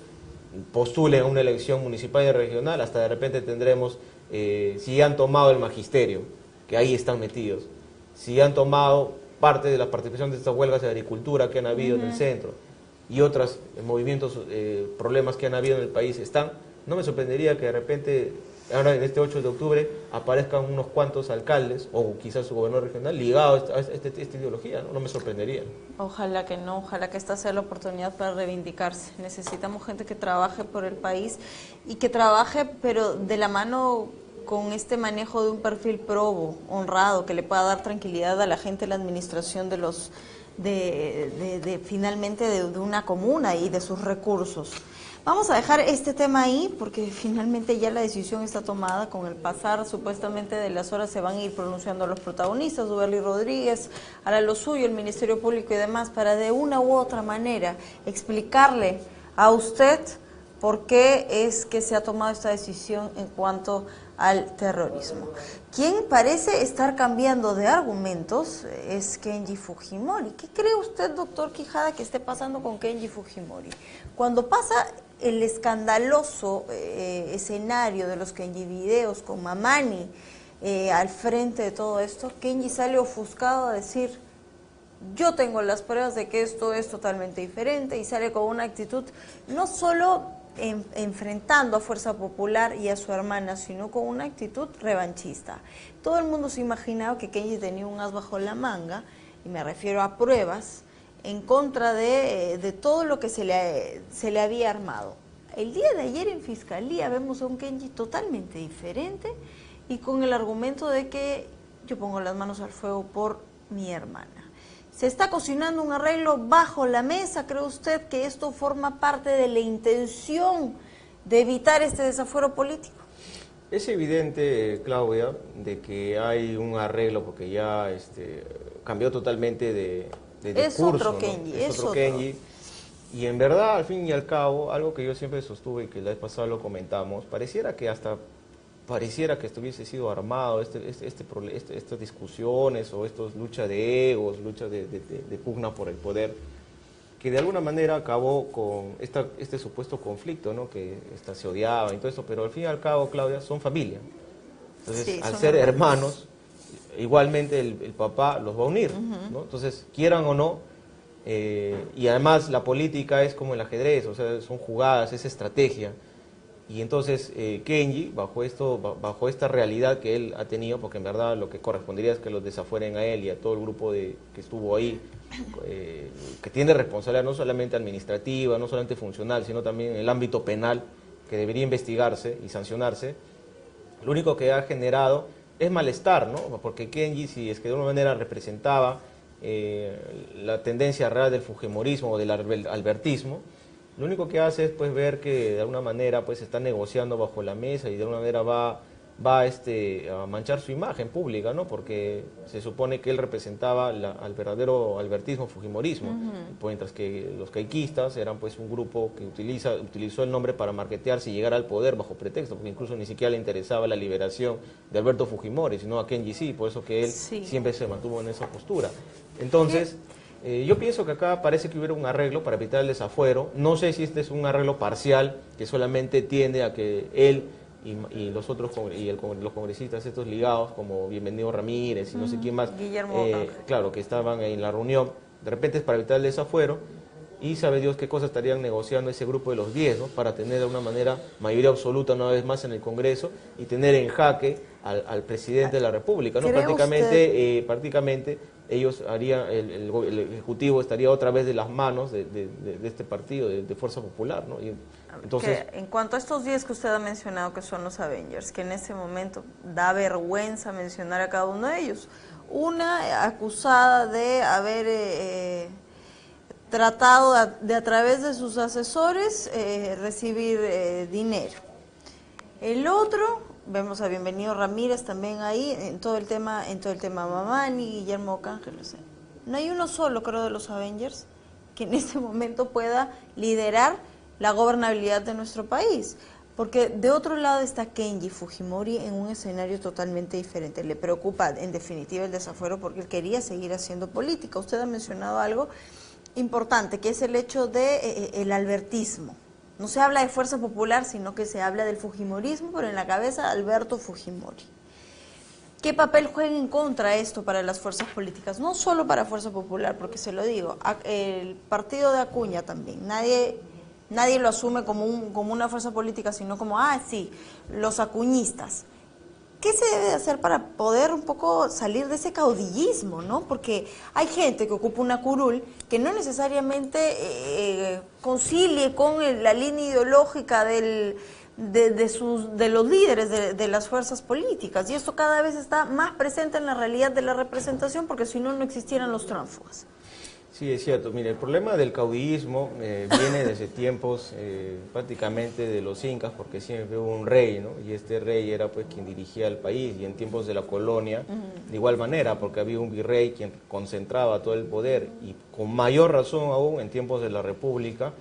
postulen a una elección municipal y regional. Hasta de repente tendremos, si han tomado el magisterio, que ahí están metidos, si han tomado parte de la participación de estas huelgas de agricultura que han habido en el centro, y otros movimientos, problemas que han habido en el país están, no me sorprendería que de repente, ahora en este 8 de octubre, aparezcan unos cuantos alcaldes, o quizás su gobernador regional, ligados a esta ideología, ¿no? No me sorprendería. Ojalá que no, ojalá que esta sea la oportunidad para reivindicarse. Necesitamos gente que trabaje por el país, y que trabaje, pero de la mano con este manejo de un perfil probo, honrado, que le pueda dar tranquilidad a la gente en la administración de los finalmente de una comuna y de sus recursos. Vamos a dejar este tema ahí, porque finalmente ya la decisión está tomada. Con el pasar supuestamente de las horas se van a ir pronunciando los protagonistas, Uberly Rodríguez hará lo suyo, el Ministerio Público y demás, para de una u otra manera explicarle a usted por qué es que se ha tomado esta decisión en cuanto al terrorismo. Quien parece estar cambiando de argumentos es Kenji Fujimori. ¿Qué cree usted, doctor Quijada, que esté pasando con Kenji Fujimori? Cuando pasa el escandaloso escenario de los Kenji videos con Mamani al frente de todo esto, Kenji sale ofuscado a decir: yo tengo las pruebas de que esto es totalmente diferente, y sale con una actitud no solo enfrentando a Fuerza Popular y a su hermana, sino con una actitud revanchista. Todo el mundo se imaginaba que Kenji tenía un as bajo la manga, y me refiero a pruebas en contra de todo lo que se le había armado. El día de ayer en Fiscalía vemos a un Kenji totalmente diferente, y con el argumento de que yo pongo las manos al fuego por mi hermana. ¿Se está cocinando un arreglo bajo la mesa? ¿Cree usted que esto forma parte de la intención de evitar este desafuero político? Es evidente, Claudia, de que hay un arreglo, porque ya cambió totalmente de discurso. Es otro Kenji, ¿no? Es otro Kenji. Y en verdad, al fin y al cabo, algo que yo siempre sostuve y que la vez pasada lo comentamos, pareciera que hasta pareciera que esto hubiese sido armado, estas discusiones o estas luchas de egos, luchas de pugna por el poder, que de alguna manera acabó con este supuesto conflicto, ¿no? Que se odiaba y todo eso, pero al fin y al cabo, Claudia, son familia. Entonces, sí, al ser hermanos, igualmente el papá los va a unir, ¿no? Entonces, quieran o no, y además la política es como el ajedrez, o sea, son jugadas, es estrategia. Y entonces Kenji, bajo esta realidad que él ha tenido, porque en verdad lo que correspondería es que los desafueren a él y a todo el grupo que estuvo ahí, que tiene responsabilidad no solamente administrativa, no solamente funcional, sino también en el ámbito penal, que debería investigarse y sancionarse, lo único que ha generado es malestar, ¿no? Porque Kenji, si es que de alguna manera representaba la tendencia real del fujimorismo o del albertismo, lo único que hace es pues ver que de alguna manera pues está negociando bajo la mesa y de alguna manera va a manchar su imagen pública, ¿no? Porque se supone que él representaba al verdadero albertismo, fujimorismo, mientras que los caiquistas eran pues un grupo que utilizó el nombre para marketearse y llegar al poder bajo pretexto, porque incluso ni siquiera le interesaba la liberación de Alberto Fujimori, sino a Kenji sí, por eso que él siempre se mantuvo en esa postura. Entonces, yo pienso que acá parece que hubiera un arreglo para evitar el desafuero. No sé si este es un arreglo parcial que solamente tiende a que él y los otros los congresistas estos ligados como Bienvenido Ramírez y no sé quién más, Guillermo claro, que estaban en la reunión, de repente es para evitar el desafuero y sabe Dios qué cosas estarían negociando ese grupo de los 10, ¿no? Para tener de alguna manera mayoría absoluta una vez más en el Congreso y tener en jaque al presidente de la República, ¿no? Prácticamente ellos harían, el Ejecutivo estaría otra vez de las manos de este partido, de Fuerza Popular, ¿no? Y entonces, en cuanto a estos 10 que usted ha mencionado, que son los Avengers, que en este momento da vergüenza mencionar a cada uno de ellos. Una acusada de haber tratado de a través de sus asesores recibir dinero. El otro, vemos a Bienvenido Ramírez también ahí, en todo el tema Mamani, Guillermo Cángel, o sea, no hay uno solo, creo, de los Avengers que en este momento pueda liderar la gobernabilidad de nuestro país, porque de otro lado está Kenji Fujimori en un escenario totalmente diferente. Le preocupa en definitiva el desafuero porque él quería seguir haciendo política. Usted ha mencionado algo importante, que es el hecho de el albertismo. No se habla de Fuerza Popular, sino que se habla del fujimorismo, pero en la cabeza Alberto Fujimori. ¿Qué papel juega en contra esto para las fuerzas políticas? No solo para Fuerza Popular, porque se lo digo, el partido de Acuña también, nadie lo asume como una fuerza política, sino como, sí, los acuñistas. ¿Qué se debe de hacer para poder un poco salir de ese caudillismo, ¿no? Porque hay gente que ocupa una curul que no necesariamente concilie con la línea ideológica de los líderes de las fuerzas políticas, y esto cada vez está más presente en la realidad de la representación, porque si no, no existieran los tránsfugas. Sí, es cierto. Mire, el problema del caudillismo viene desde tiempos prácticamente de los incas, porque siempre hubo un rey, ¿no? Y este rey era pues quien dirigía el país, y en tiempos de la colonia, de igual manera, porque había un virrey quien concentraba todo el poder, y con mayor razón aún en tiempos de la República,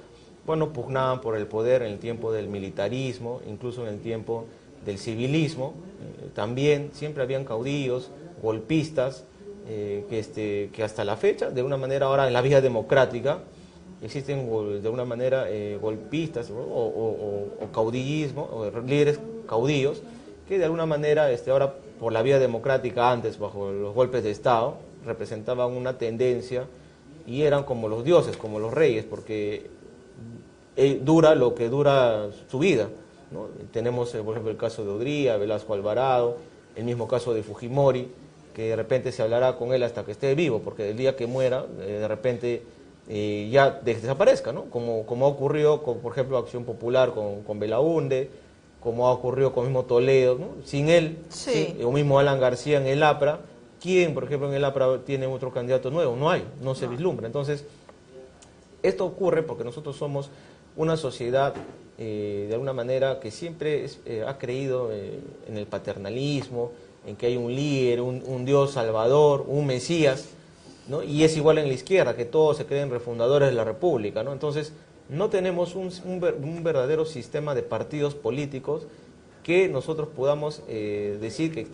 bueno, pugnaban por el poder en el tiempo del militarismo, incluso en el tiempo del civilismo, también siempre habían caudillos, golpistas, que hasta la fecha, de una manera ahora en la vía democrática, existen de una manera golpistas o caudillismo, o líderes caudillos, que de alguna manera ahora por la vía democrática, antes bajo los golpes de Estado, representaban una tendencia y eran como los dioses, como los reyes, porque dura lo que dura su vida, ¿no? Tenemos por ejemplo el caso de Odría, Velasco Alvarado, el mismo caso de Fujimori, que de repente se hablará con él hasta que esté vivo, porque el día que muera, de repente ya desaparezca, ¿no? Como ha ocurrido con, por ejemplo, Acción Popular con Belaunde, como ha ocurrido con el mismo Toledo, ¿no? Sin él, sí. O mismo Alan García en el APRA, ¿quién, por ejemplo, en el APRA tiene otro candidato nuevo? No hay, no se vislumbra. Entonces, esto ocurre porque nosotros somos una sociedad, de alguna manera, que siempre ha creído en el paternalismo, en que hay un líder, un Dios salvador, un Mesías, ¿no? Y es igual en la izquierda, que todos se creen refundadores de la República, ¿no? Entonces, no tenemos un verdadero sistema de partidos políticos que nosotros podamos decir que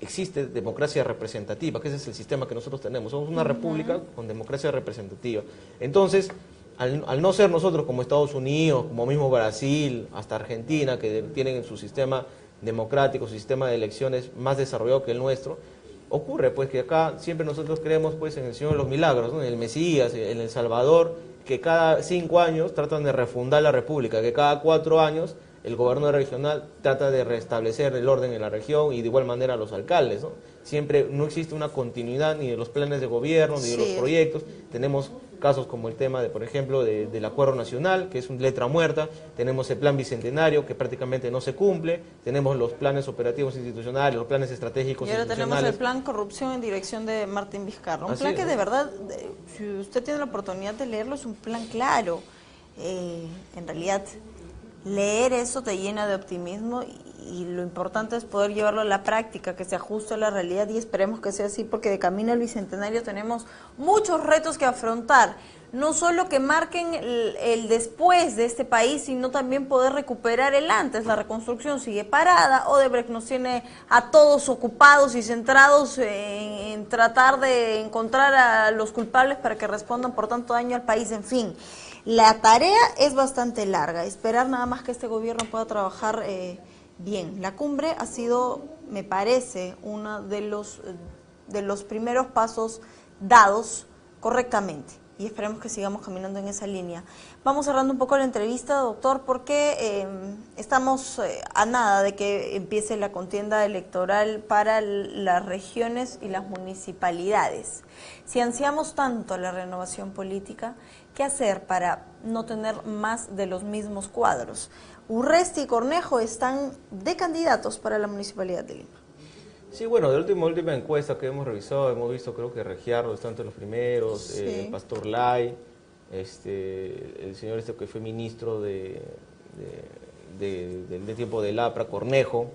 existe democracia representativa, que ese es el sistema que nosotros tenemos. Somos una república con democracia representativa. Entonces, al no ser nosotros como Estados Unidos, como mismo Brasil, hasta Argentina, que tienen su sistema democrático, su sistema de elecciones más desarrollado que el nuestro, ocurre pues que acá siempre nosotros creemos pues en el Señor de los Milagros, ¿no? En el Mesías, en El Salvador, que cada 5 años tratan de refundar la república, que cada 4 años el gobernador regional trata de restablecer el orden en la región y de igual manera los alcaldes, ¿no? Siempre no existe una continuidad ni de los planes de gobierno, ni de los proyectos. Tenemos casos como el tema, de, por ejemplo, del Acuerdo Nacional, que es una letra muerta. Tenemos el Plan Bicentenario, que prácticamente no se cumple. Tenemos los planes operativos institucionales, los planes estratégicos institucionales. Y ahora tenemos el Plan Corrupción en dirección de Martín Vizcarra. Un plan que de verdad, si usted tiene la oportunidad de leerlo, es un plan claro. En realidad, leer eso te llena de optimismo y lo importante es poder llevarlo a la práctica, que se ajuste a la realidad y esperemos que sea así porque de camino al Bicentenario tenemos muchos retos que afrontar, no solo que marquen el después de este país, sino también poder recuperar el antes. La reconstrucción sigue parada, Odebrecht nos tiene a todos ocupados y centrados en tratar de encontrar a los culpables para que respondan por tanto daño al país, en fin. La tarea es bastante larga, esperar nada más que este gobierno pueda trabajar bien. La cumbre ha sido, me parece, uno de los primeros pasos dados correctamente y esperemos que sigamos caminando en esa línea. Vamos cerrando un poco la entrevista, doctor, porque estamos a nada de que empiece la contienda electoral para las regiones y las municipalidades. Si ansiamos tanto la renovación política, ¿qué hacer para no tener más de los mismos cuadros? Urresti y Cornejo están de candidatos para la Municipalidad de Lima. Sí, bueno, de la última encuesta que hemos revisado, hemos visto, creo que Regiardo está entre los primeros, Sí. el Pastor Lai, el señor que fue ministro de tiempo del APRA, Cornejo,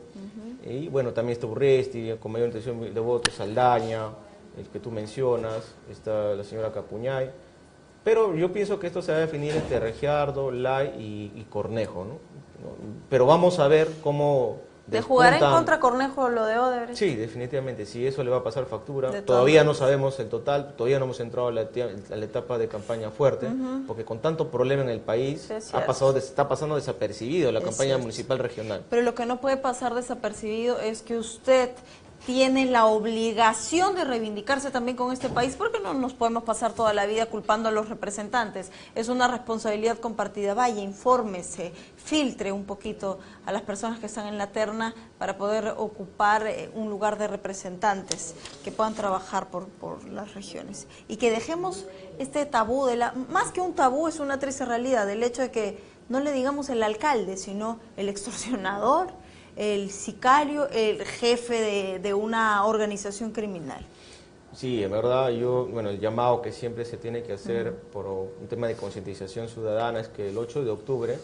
y bueno, también está Urresti, con mayor intención de votos, Saldaña, el que tú mencionas, está la señora Capuñay. Pero yo pienso que esto se va a definir entre Regiardo, Lai y Cornejo, ¿no? Pero vamos a ver cómo ¿De jugar en contra Cornejo lo de Odebrecht? Sí, definitivamente, sí, eso le va a pasar factura. Todavía no sabemos el total, todavía no hemos entrado a la etapa de campaña fuerte, porque con tanto problema en el país está pasando desapercibido la campaña municipal regional. Pero lo que no puede pasar desapercibido es que usted tiene la obligación de reivindicarse también con este país, porque no nos podemos pasar toda la vida culpando a los representantes. Es una responsabilidad compartida. Vaya, infórmese, filtre un poquito a las personas que están en la terna para poder ocupar un lugar de representantes que puedan trabajar por las regiones. Y que dejemos este tabú, más que un tabú, es una triste realidad, el hecho de que no le digamos el alcalde, sino el extorsionador, el sicario, el jefe de una organización criminal. Sí, en verdad, el llamado que siempre se tiene que hacer por un tema de concientización ciudadana es que el 8 de octubre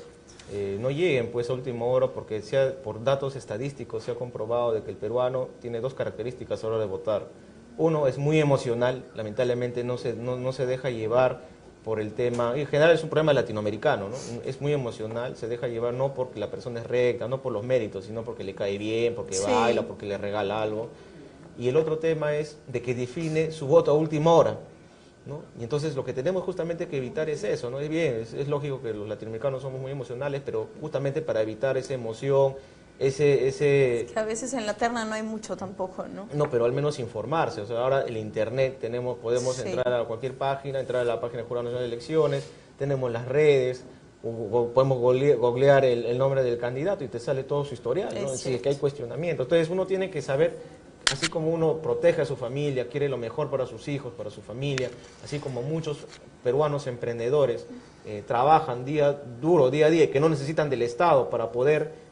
no lleguen pues a última hora, porque por datos estadísticos se ha comprobado de que el peruano tiene 2 características a la hora de votar. Uno, es muy emocional, lamentablemente no se deja llevar por el tema, y en general es un problema latinoamericano, ¿no? Es muy emocional, se deja llevar no porque la persona es recta, no por los méritos, sino porque le cae bien, porque baila, porque le regala algo. Y el otro tema es de que define su voto a última hora, ¿no? Y entonces lo que tenemos justamente que evitar es eso, ¿no? Es bien, es lógico que los latinoamericanos somos muy emocionales, pero justamente para evitar esa emoción, Es que a veces en la terna no hay mucho tampoco, ¿no? No, pero al menos informarse. O sea, ahora el internet podemos entrar a cualquier página, entrar a la página del Jurado Nacional de Elecciones, tenemos las redes, podemos googlear el nombre del candidato y te sale todo su historial, ¿no? Es decir, que hay cuestionamiento. Entonces uno tiene que saber, así como uno protege a su familia, quiere lo mejor para sus hijos, para su familia, así como muchos peruanos emprendedores trabajan duro, día a día, y que no necesitan del Estado para poder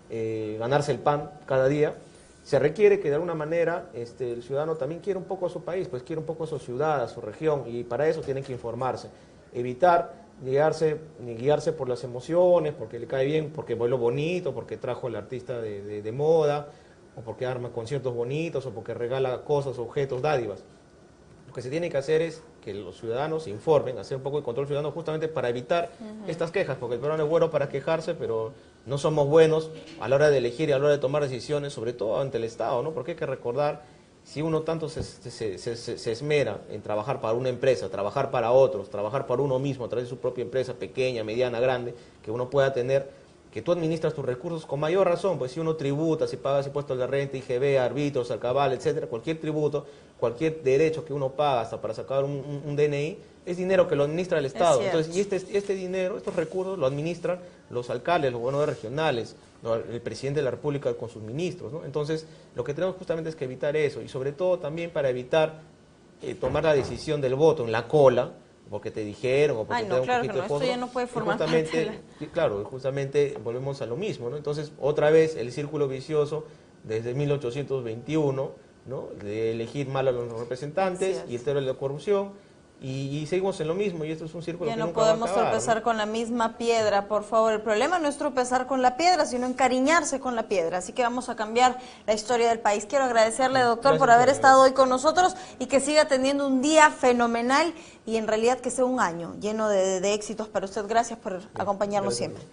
ganarse el pan cada día, se requiere que de alguna manera el ciudadano también quiera un poco a su país, pues quiere un poco a su ciudad, a su región, y para eso tiene que informarse, evitar guiarse por las emociones, porque le cae bien, porque bailó bonito, porque trajo al artista de moda, o porque arma conciertos bonitos, o porque regala cosas, objetos, dádivas. Lo que se tiene que hacer es que los ciudadanos se informen, hacer un poco de control ciudadano justamente para evitar estas quejas, porque el peruano es bueno para quejarse, pero no somos buenos a la hora de elegir y a la hora de tomar decisiones, sobre todo ante el Estado, ¿no? Porque hay que recordar, si uno tanto se esmera en trabajar para una empresa, trabajar para otros, trabajar para uno mismo a través de su propia empresa, pequeña, mediana, grande, que uno pueda tener, que tú administras tus recursos con mayor razón, pues si uno tributa, si pagas impuestos de renta, IGB, árbitros, alcabal, etcétera, cualquier tributo, cualquier derecho que uno paga hasta para sacar un DNI, es dinero que lo administra el Estado. Entonces, y este dinero, estos recursos lo administran los alcaldes, los gobernadores regionales, el presidente de la República con sus ministros, ¿no? Entonces, lo que tenemos justamente es que evitar eso, y sobre todo también para evitar tomar la decisión del voto en la cola, porque te dijeron, o porque te da un poquito de esto ya no puede formar parte claro, justamente volvemos a lo mismo, ¿no? Entonces, otra vez, el círculo vicioso desde 1821, ¿no? De elegir mal a los representantes y el tema de la corrupción, y seguimos en lo mismo, y esto es un círculo ya que no nunca va a podemos acabar, tropezar ¿no? con la misma piedra, por favor. El problema no es tropezar con la piedra, sino encariñarse con la piedra. Así que vamos a cambiar la historia del país. Quiero agradecerle, doctor, por haber estado hoy con nosotros y que siga teniendo un día fenomenal y en realidad que sea un año lleno de éxitos para usted. Gracias por acompañarnos siempre.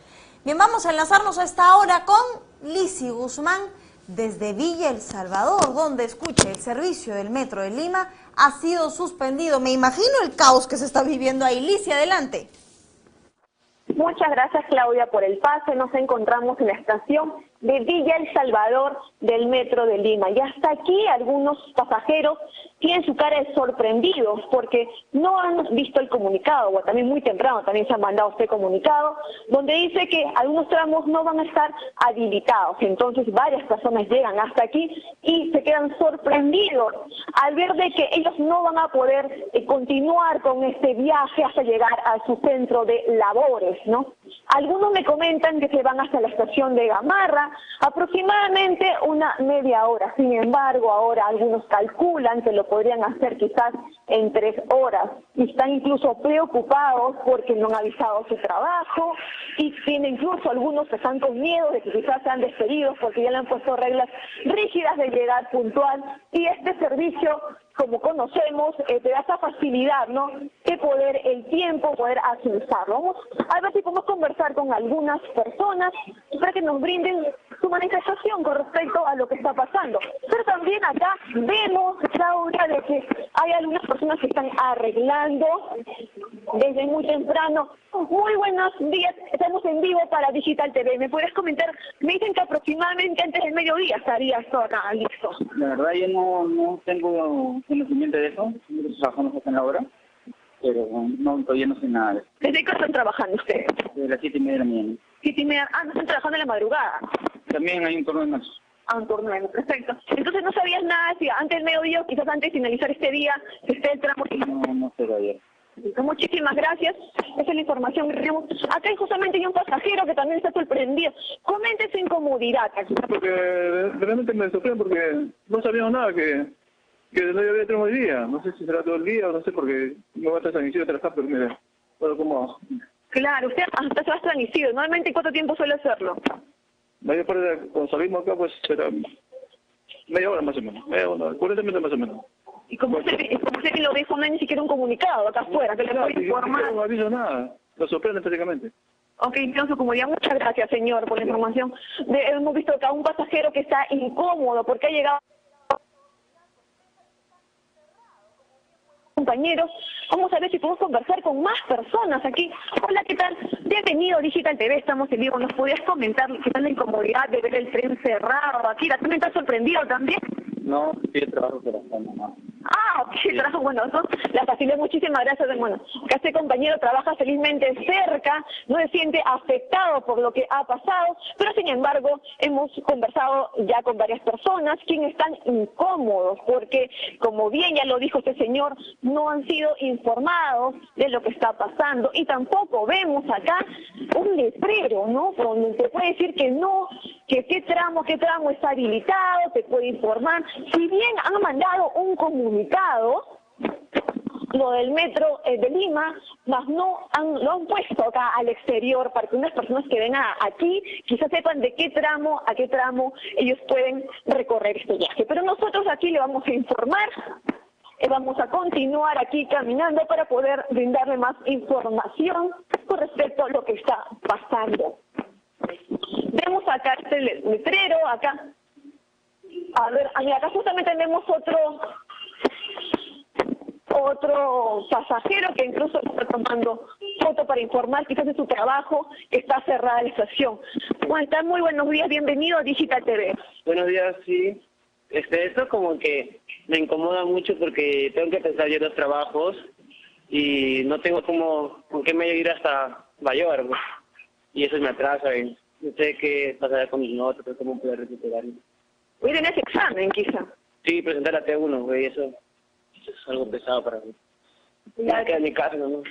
Bien, vamos a enlazarnos a esta hora con Lizzy Guzmán desde Villa El Salvador, donde, escuche, el servicio del Metro de Lima ha sido suspendido. Me imagino el caos que se está viviendo ahí. Lizzy, adelante. Muchas gracias, Claudia, por el pase. Nos encontramos en la estación de Villa El Salvador del Metro de Lima. Y hasta aquí algunos pasajeros tienen su cara de sorprendidos porque no han visto el comunicado, o también muy temprano también se ha mandado este comunicado, donde dice que algunos tramos no van a estar habilitados. Entonces varias personas llegan hasta aquí y se quedan sorprendidos al ver de que ellos no van a poder continuar con este viaje hasta llegar a su centro de labores, ¿no? Algunos me comentan que se van hasta la estación de Gamarra, aproximadamente una media hora. Sin embargo, ahora algunos calculan que lo podrían hacer quizás en 3 horas. Y están incluso preocupados porque no han avisado su trabajo y tienen incluso algunos que están con miedo de que quizás sean despedidos porque ya le han puesto reglas rígidas de llegar puntual. Y este servicio, como conocemos, te da esa facilidad, ¿no?, de poder el tiempo, poder agilizarlo. Vamos a ver si podemos conversar con algunas personas para que nos brinden su manifestación con respecto a lo que está pasando. Pero también acá vemos, Claudia, de que hay algunas personas que están arreglando desde muy temprano. Muy buenos días, estamos en vivo para Digital TV. ¿Me puedes comentar? Me dicen que aproximadamente antes del mediodía estaría esto acá listo. La verdad yo no tengo conocimiento de eso, nosotros trabajamos acá en la obra, pero todavía no sé nada de eso. ¿Desde qué están trabajando ustedes? Desde las 7:30 de la mañana. 7:30, no están trabajando en la madrugada. También hay un turno de noche. Un turno de noche, perfecto. Entonces no sabías nada si antes del mediodía o quizás antes de finalizar este día se esté el tramo. No sé todavía. Muchísimas gracias. Esa es la información que tenemos. Acá justamente hay un pasajero que también está sorprendido. Comente su incomodidad. Porque realmente me sorprende porque no sabíamos nada que no había tramo hoy día. No sé si será todo el día o no sé, porque no va a estar San Isidro de trabajar, pero mira, bueno, ¿cómo? Claro, usted hasta se va a San Isidro. Normalmente, ¿cuánto tiempo suele hacerlo? Mayor parte de cuando salimos acá, pues será media hora más o menos, 40 minutos más o menos. Y como usted lo dijo, no hay ni siquiera un comunicado acá afuera que le pueda informar. No aviso nada, lo sorprende prácticamente. Ok, entiendo su comodidad. Muchas gracias, señor, por la información. Hemos visto acá un pasajero que está incómodo porque ha llegado... Compañeros, vamos a ver si podemos conversar con más personas aquí. Hola, ¿qué tal? Bienvenido a Digital TV, estamos en vivo. ¿Nos podías comentar qué tal la incomodidad de ver el tren cerrado aquí? ¿La también está sorprendido también? No, sí, trabajo, pero no. Ok, trabajo, bueno, eso la facilidad, muchísimas gracias. Bueno, acá este compañero trabaja felizmente cerca, no se siente afectado por lo que ha pasado, pero sin embargo hemos conversado ya con varias personas quienes están incómodos porque, como bien ya lo dijo este señor, no han sido informados de lo que está pasando y tampoco vemos acá un letrero, ¿no?, donde te puede decir que no, que qué tramo está habilitado, te puede informar. Si bien han mandado un comunicado, lo del Metro de Lima, mas lo han puesto acá al exterior para que unas personas que ven aquí quizás sepan de a qué tramo ellos pueden recorrer este viaje. Pero nosotros aquí le vamos a informar, vamos a continuar aquí caminando para poder brindarle más información con respecto a lo que está pasando. vemos acá este letrero, acá. A ver, acá justamente tenemos otro pasajero que incluso está tomando foto para informar quizás de su trabajo, que está cerrada la estación. Juan, muy buenos días, bienvenido a Digital TV. Buenos días, sí. Esto como que me incomoda mucho porque tengo que pensar yo en los trabajos y no tengo con qué me ir hasta Bayobar, pues. Y eso me atrasa y no sé qué pasará con mis notas, cómo poder recuperarme. Hoy tenés examen, quizá. Sí, presentar la T1, güey, eso es algo pesado para mí. Ya queda en mi casa, ¿no?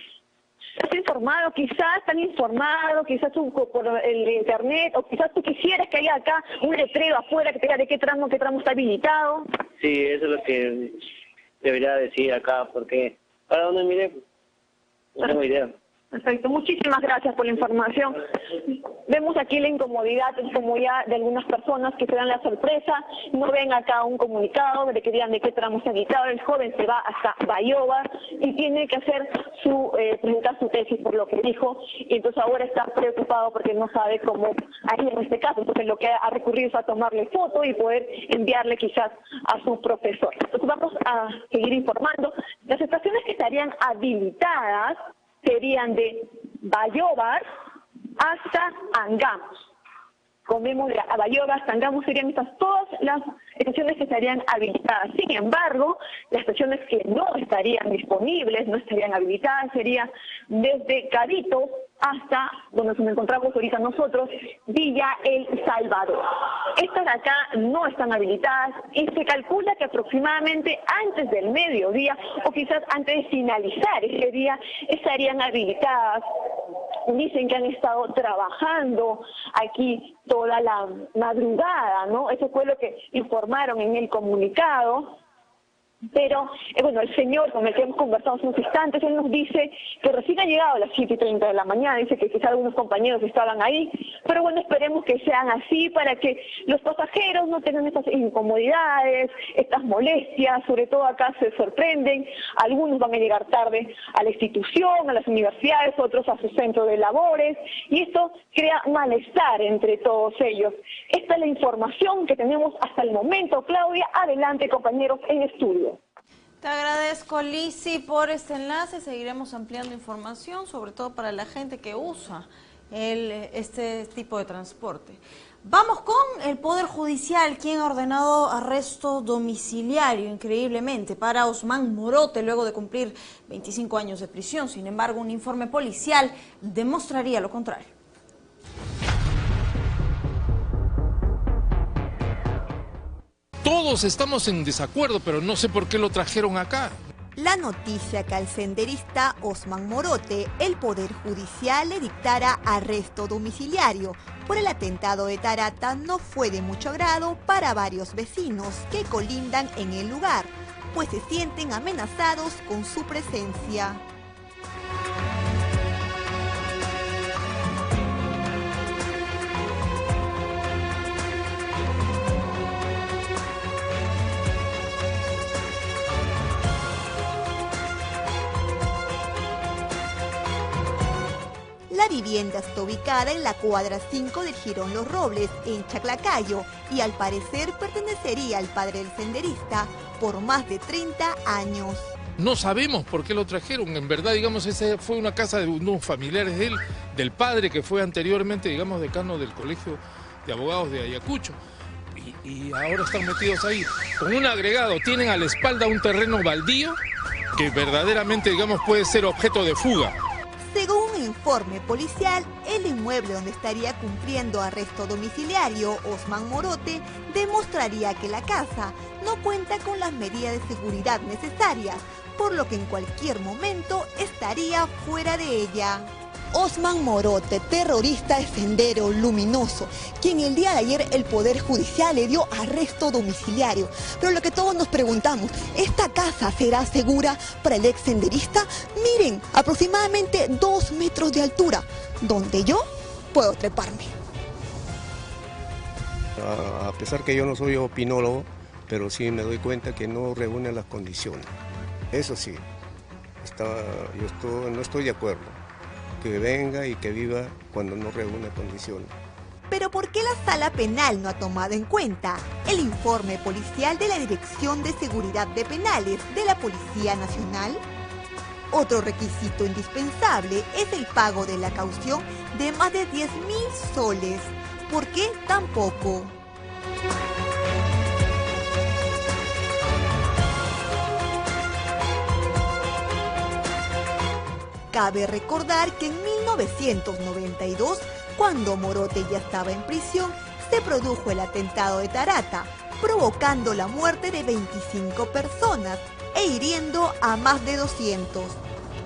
¿Estás informado? Quizás están informados, quizás tú por el internet, o quizás tú quisieras que haya acá un letrero afuera que te diga de qué tramo está habilitado. Sí, eso es lo que debería decir acá, porque ¿para dónde miré? No tengo idea. Perfecto, muchísimas gracias por la información. Vemos aquí la incomodidad de algunas personas que se dan la sorpresa, no ven acá un comunicado de que digan de qué tramo está habilitado. El joven se va hasta Bayobar y tiene que hacer presentar su tesis por lo que dijo, y entonces ahora está preocupado porque no sabe cómo haría en este caso. Entonces lo que ha recurrido es a tomarle foto y poder enviarle quizás a su profesor. Entonces vamos a seguir informando. Las estaciones que estarían habilitadas serían de Bayobar hasta Angamos. Comemos de Bayobar hasta Angamos serían todas las estaciones que estarían habilitadas. Sin embargo, las estaciones que no estarían disponibles, no estarían habilitadas, serían desde Cabito hasta donde nos encontramos ahorita nosotros, Villa El Salvador. Estas de acá no están habilitadas y se calcula que aproximadamente antes del mediodía o quizás antes de finalizar ese día estarían habilitadas. Dicen que han estado trabajando aquí toda la madrugada, ¿no? Eso fue lo que informaron en el comunicado. Pero, bueno, el señor con el que hemos conversado hace unos instantes, él nos dice que recién ha llegado a las 7:30 de la mañana, dice que quizá algunos compañeros estaban ahí, pero bueno, esperemos que sean así para que los pasajeros no tengan estas incomodidades, estas molestias. Sobre todo acá se sorprenden, algunos van a llegar tarde a la institución, a las universidades, otros a su centro de labores, y esto crea malestar entre todos ellos. Esta es la información que tenemos hasta el momento. Claudia, adelante compañeros en estudio. Te agradezco, Lisi, por este enlace. Seguiremos ampliando información, sobre todo para la gente que usa este tipo de transporte. Vamos con el Poder Judicial, quien ha ordenado arresto domiciliario, increíblemente, para Osman Morote, luego de cumplir 25 años de prisión. Sin embargo, un informe policial demostraría lo contrario. Todos estamos en desacuerdo, pero no sé por qué lo trajeron acá. La noticia que al senderista Osman Morote, el Poder Judicial le dictara arresto domiciliario por el atentado de Tarata no fue de mucho agrado para varios vecinos que colindan en el lugar, pues se sienten amenazados con su presencia. La vivienda está ubicada en la cuadra 5 del Jirón Los Robles, en Chaclacayo, y al parecer pertenecería al padre del senderista por más de 30 años. No sabemos por qué lo trajeron. En verdad, digamos, esa fue una casa de unos familiares de él, del padre que fue anteriormente, digamos, decano del Colegio de Abogados de Ayacucho. Y ahora están metidos ahí. Con un agregado, tienen a la espalda un terreno baldío que verdaderamente, digamos, puede ser objeto de fuga. Según un informe policial, el inmueble donde estaría cumpliendo arresto domiciliario Osman Morote demostraría que la casa no cuenta con las medidas de seguridad necesarias, por lo que en cualquier momento estaría fuera de ella. Osman Morote, terrorista de Sendero Luminoso, quien el día de ayer el Poder Judicial le dio arresto domiciliario. Pero lo que todos nos preguntamos, ¿esta casa será segura para el ex senderista? Miren, aproximadamente 2 metros de altura, donde yo puedo treparme. A pesar que yo no soy opinólogo, pero sí me doy cuenta que no reúne las condiciones. Eso sí, no estoy de acuerdo. Que venga y que viva cuando no reúne condiciones. Pero ¿por qué la Sala Penal no ha tomado en cuenta el informe policial de la Dirección de Seguridad de Penales de la Policía Nacional? Otro requisito indispensable es el pago de la caución de más de 10.000 soles. ¿Por qué tan poco? Cabe recordar que en 1992, cuando Morote ya estaba en prisión, se produjo el atentado de Tarata, provocando la muerte de 25 personas e hiriendo a más de 200.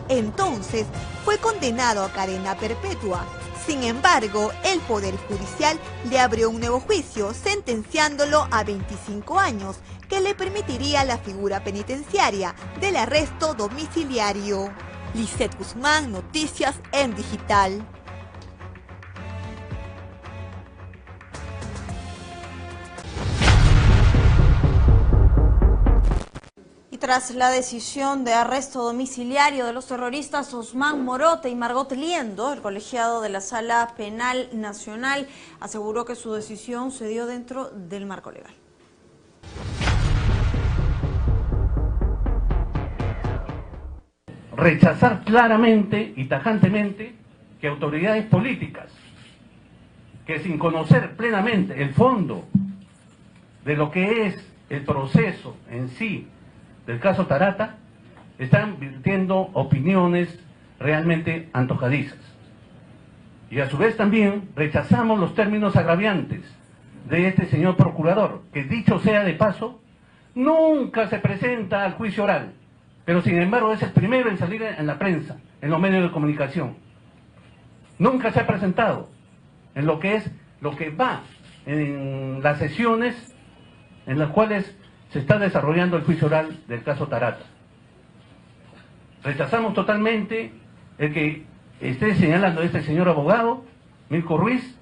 Entonces, fue condenado a cadena perpetua. Sin embargo, el Poder Judicial le abrió un nuevo juicio, sentenciándolo a 25 años, que le permitiría la figura penitenciaria del arresto domiciliario. Lisette Guzmán, Noticias en Digital. Y tras la decisión de arresto domiciliario de los terroristas Osman Morote y Margot Liendo, el colegiado de la Sala Penal Nacional aseguró que su decisión se dio dentro del marco legal. Rechazar claramente y tajantemente que autoridades políticas, que sin conocer plenamente el fondo de lo que es el proceso en sí del caso Tarata, están vertiendo opiniones realmente antojadizas. Y a su vez también rechazamos los términos agraviantes de este señor procurador, que dicho sea de paso, nunca se presenta al juicio oral, pero sin embargo es el primero en salir en la prensa, en los medios de comunicación. Nunca se ha presentado en lo que va en las sesiones en las cuales se está desarrollando el juicio oral del caso Tarata. Rechazamos totalmente el que esté señalando este señor abogado, Mirko Ruiz,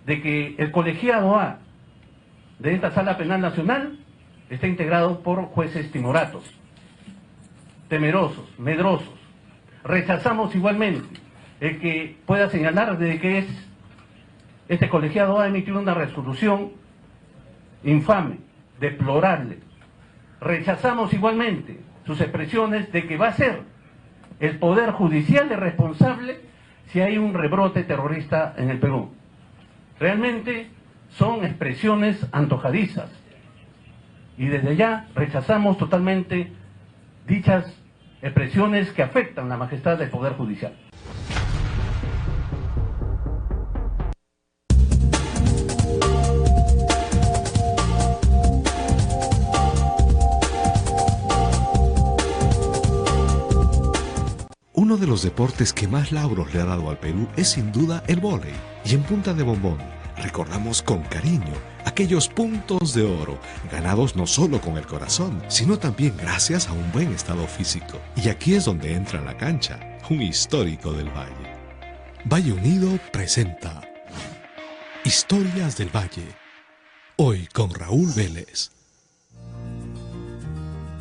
de que el colegiado A de esta Sala Penal Nacional está integrado por jueces timoratos, temerosos, medrosos. Rechazamos igualmente el que pueda señalar de que este colegiado ha emitido una resolución infame, deplorable. Rechazamos igualmente sus expresiones de que va a ser el Poder Judicial el responsable si hay un rebrote terrorista en el Perú. Realmente son expresiones antojadizas y desde ya rechazamos totalmente dichas expresiones que afectan la majestad del Poder Judicial. Uno de los deportes que más lauros le ha dado al Perú es sin duda el vóley. Y en Punta de Bombón recordamos con cariño aquellos puntos de oro, ganados no solo con el corazón, sino también gracias a un buen estado físico. Y aquí es donde entra la cancha, un histórico del Valle. Valle Unido presenta Historias del Valle, hoy con Raúl Vélez.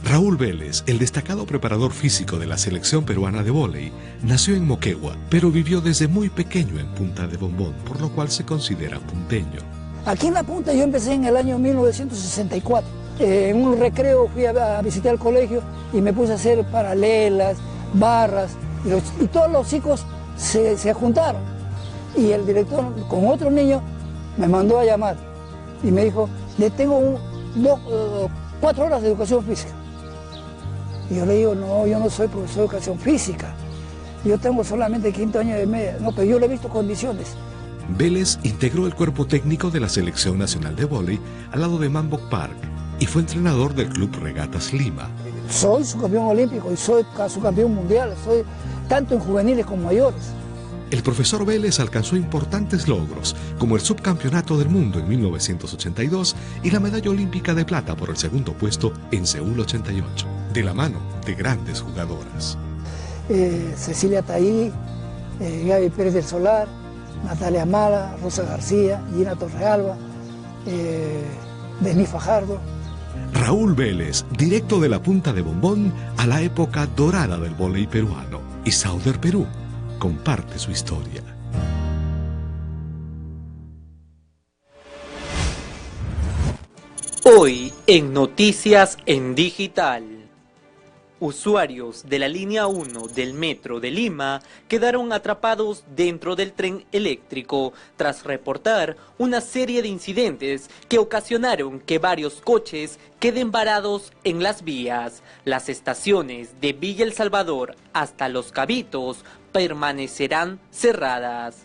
Raúl Vélez, el destacado preparador físico de la selección peruana de vóley, nació en Moquegua, pero vivió desde muy pequeño en Punta de Bombón, por lo cual se considera punteño. Aquí en La Punta yo empecé en el año 1964. En un recreo fui a visitar el colegio y me puse a hacer paralelas, barras, y todos los chicos se juntaron. Y el director, con otro niño, me mandó a llamar y me dijo, le tengo 4 horas de educación física. Y yo le digo, no, yo no soy profesor de educación física. Yo tengo solamente 5º año de media. No, pero yo le he visto condiciones. Vélez integró el cuerpo técnico de la Selección Nacional de Vóley al lado de Mambok Park y fue entrenador del Club Regatas Lima. Soy subcampeón olímpico y soy subcampeón mundial. Soy tanto en juveniles como mayores. El profesor Vélez alcanzó importantes logros, como el subcampeonato del mundo en 1982 y la medalla olímpica de plata por el 2º puesto en Seúl 88, de la mano de grandes jugadoras. Cecilia Taí, Gaby Pérez del Solar, Natalia Mala, Rosa García, Gina Torrealba, Denis Fajardo. Raúl Vélez, directo de la Punta de Bombón a la época dorada del vóley peruano. Y Sauder Perú comparte su historia. Hoy en Noticias en Digital. Usuarios de la línea 1 del Metro de Lima quedaron atrapados dentro del tren eléctrico tras reportar una serie de incidentes que ocasionaron que varios coches queden varados en las vías. Las estaciones de Villa El Salvador hasta Los Cabitos permanecerán cerradas.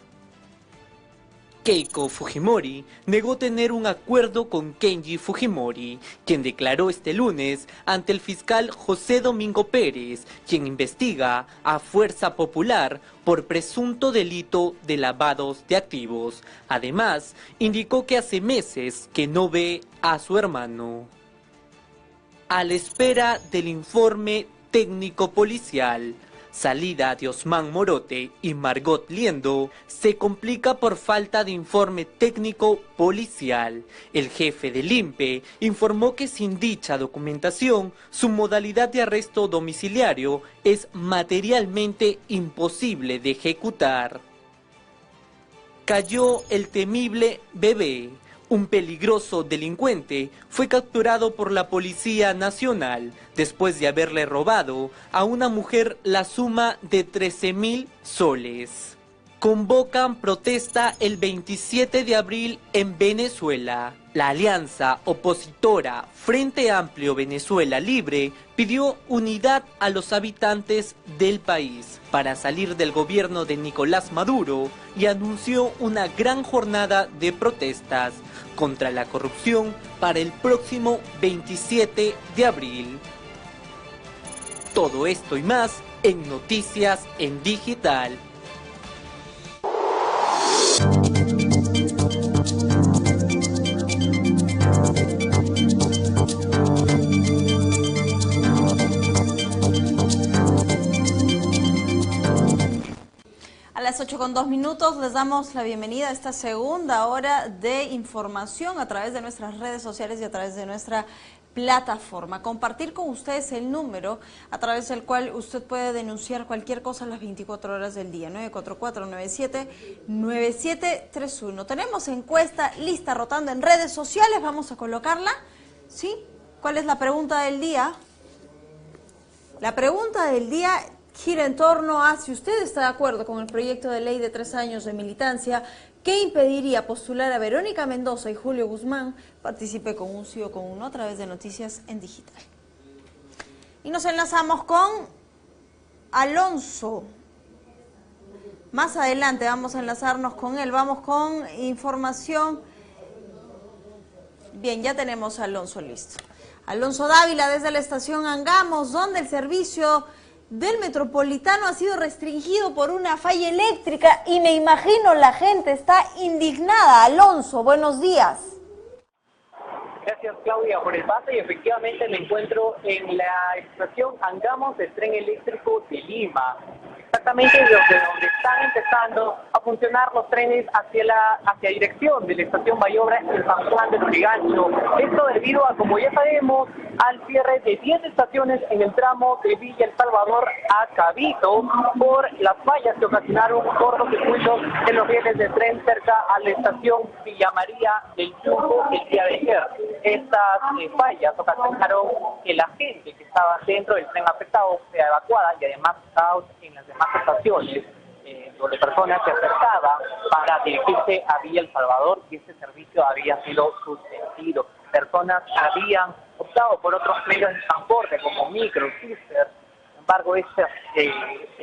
Keiko Fujimori negó tener un acuerdo con Kenji Fujimori, quien declaró este lunes ante el fiscal José Domingo Pérez, quien investiga a Fuerza Popular por presunto delito de lavados de activos. Además, indicó que hace meses que no ve a su hermano. A la espera del informe técnico policial, salida de Osman Morote y Margot Liendo se complica por falta de informe técnico policial. El jefe del INPE informó que sin dicha documentación, su modalidad de arresto domiciliario es materialmente imposible de ejecutar. Cayó el temible bebé. Un peligroso delincuente fue capturado por la Policía Nacional después de haberle robado a una mujer la suma de 13.000 soles. Convocan protesta el 27 de abril en Venezuela. La alianza opositora Frente Amplio Venezuela Libre pidió unidad a los habitantes del país para salir del gobierno de Nicolás Maduro y anunció una gran jornada de protestas contra la corrupción para el próximo 27 de abril. Todo esto y más en Noticias en Digital. A las 8:02 les damos la bienvenida a esta segunda hora de información a través de nuestras redes sociales y a través de nuestra plataforma. Compartir con ustedes el número a través del cual usted puede denunciar cualquier cosa a las 24 horas del día, 944-97-9731. Tenemos encuesta lista rotando en redes sociales, vamos a colocarla. ¿Sí? ¿Cuál es la pregunta del día? La pregunta del día gira en torno a si usted está de acuerdo con el proyecto de ley de 3 años de militancia que impediría postular a Verónica Mendoza y Julio Guzmán. Participe con un sí o con un no a través de Noticias en Digital. Y nos enlazamos con Alonso. Más adelante vamos a enlazarnos con él. Vamos con información. Bien, ya tenemos a Alonso listo. Alonso Dávila desde la estación Angamos, donde el servicio del Metropolitano ha sido restringido por una falla eléctrica y me imagino la gente está indignada. Alonso, buenos días. Gracias, Claudia, por el pase y efectivamente me encuentro en la estación Angamos del tren eléctrico de Lima. Exactamente desde donde están empezando a funcionar los trenes hacia dirección de la estación Bayobra en San Juan del Lurigancho. Esto debido a, como ya sabemos, al cierre de 10 estaciones en el tramo de Villa El Salvador a Cabito por las fallas que ocasionaron cortocircuitos en los rieles de tren cerca a la estación Villa María del Yunco el día de ayer. Estas fallas ocasionaron que la gente que estaba dentro del tren afectado sea evacuada y además caos en las demás estaciones donde personas se acercaban para dirigirse a Villa El Salvador y este servicio había sido suspendido. Personas habían optado por otros medios de transporte como micro, cister. Sin embargo, el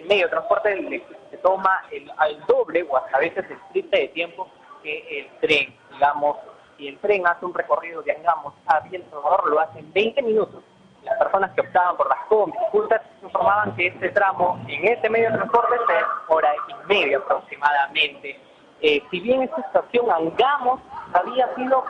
medio de transporte se toma al doble o hasta a veces el triple de tiempo que el tren. Digamos, si el tren hace un recorrido de Angamos a Villa El Salvador, lo hace en 20 minutos. Las personas que optaban por las combis informaban que este tramo en este medio de transporte es 1 hora y media aproximadamente. Si bien esta estación Angamos había sido,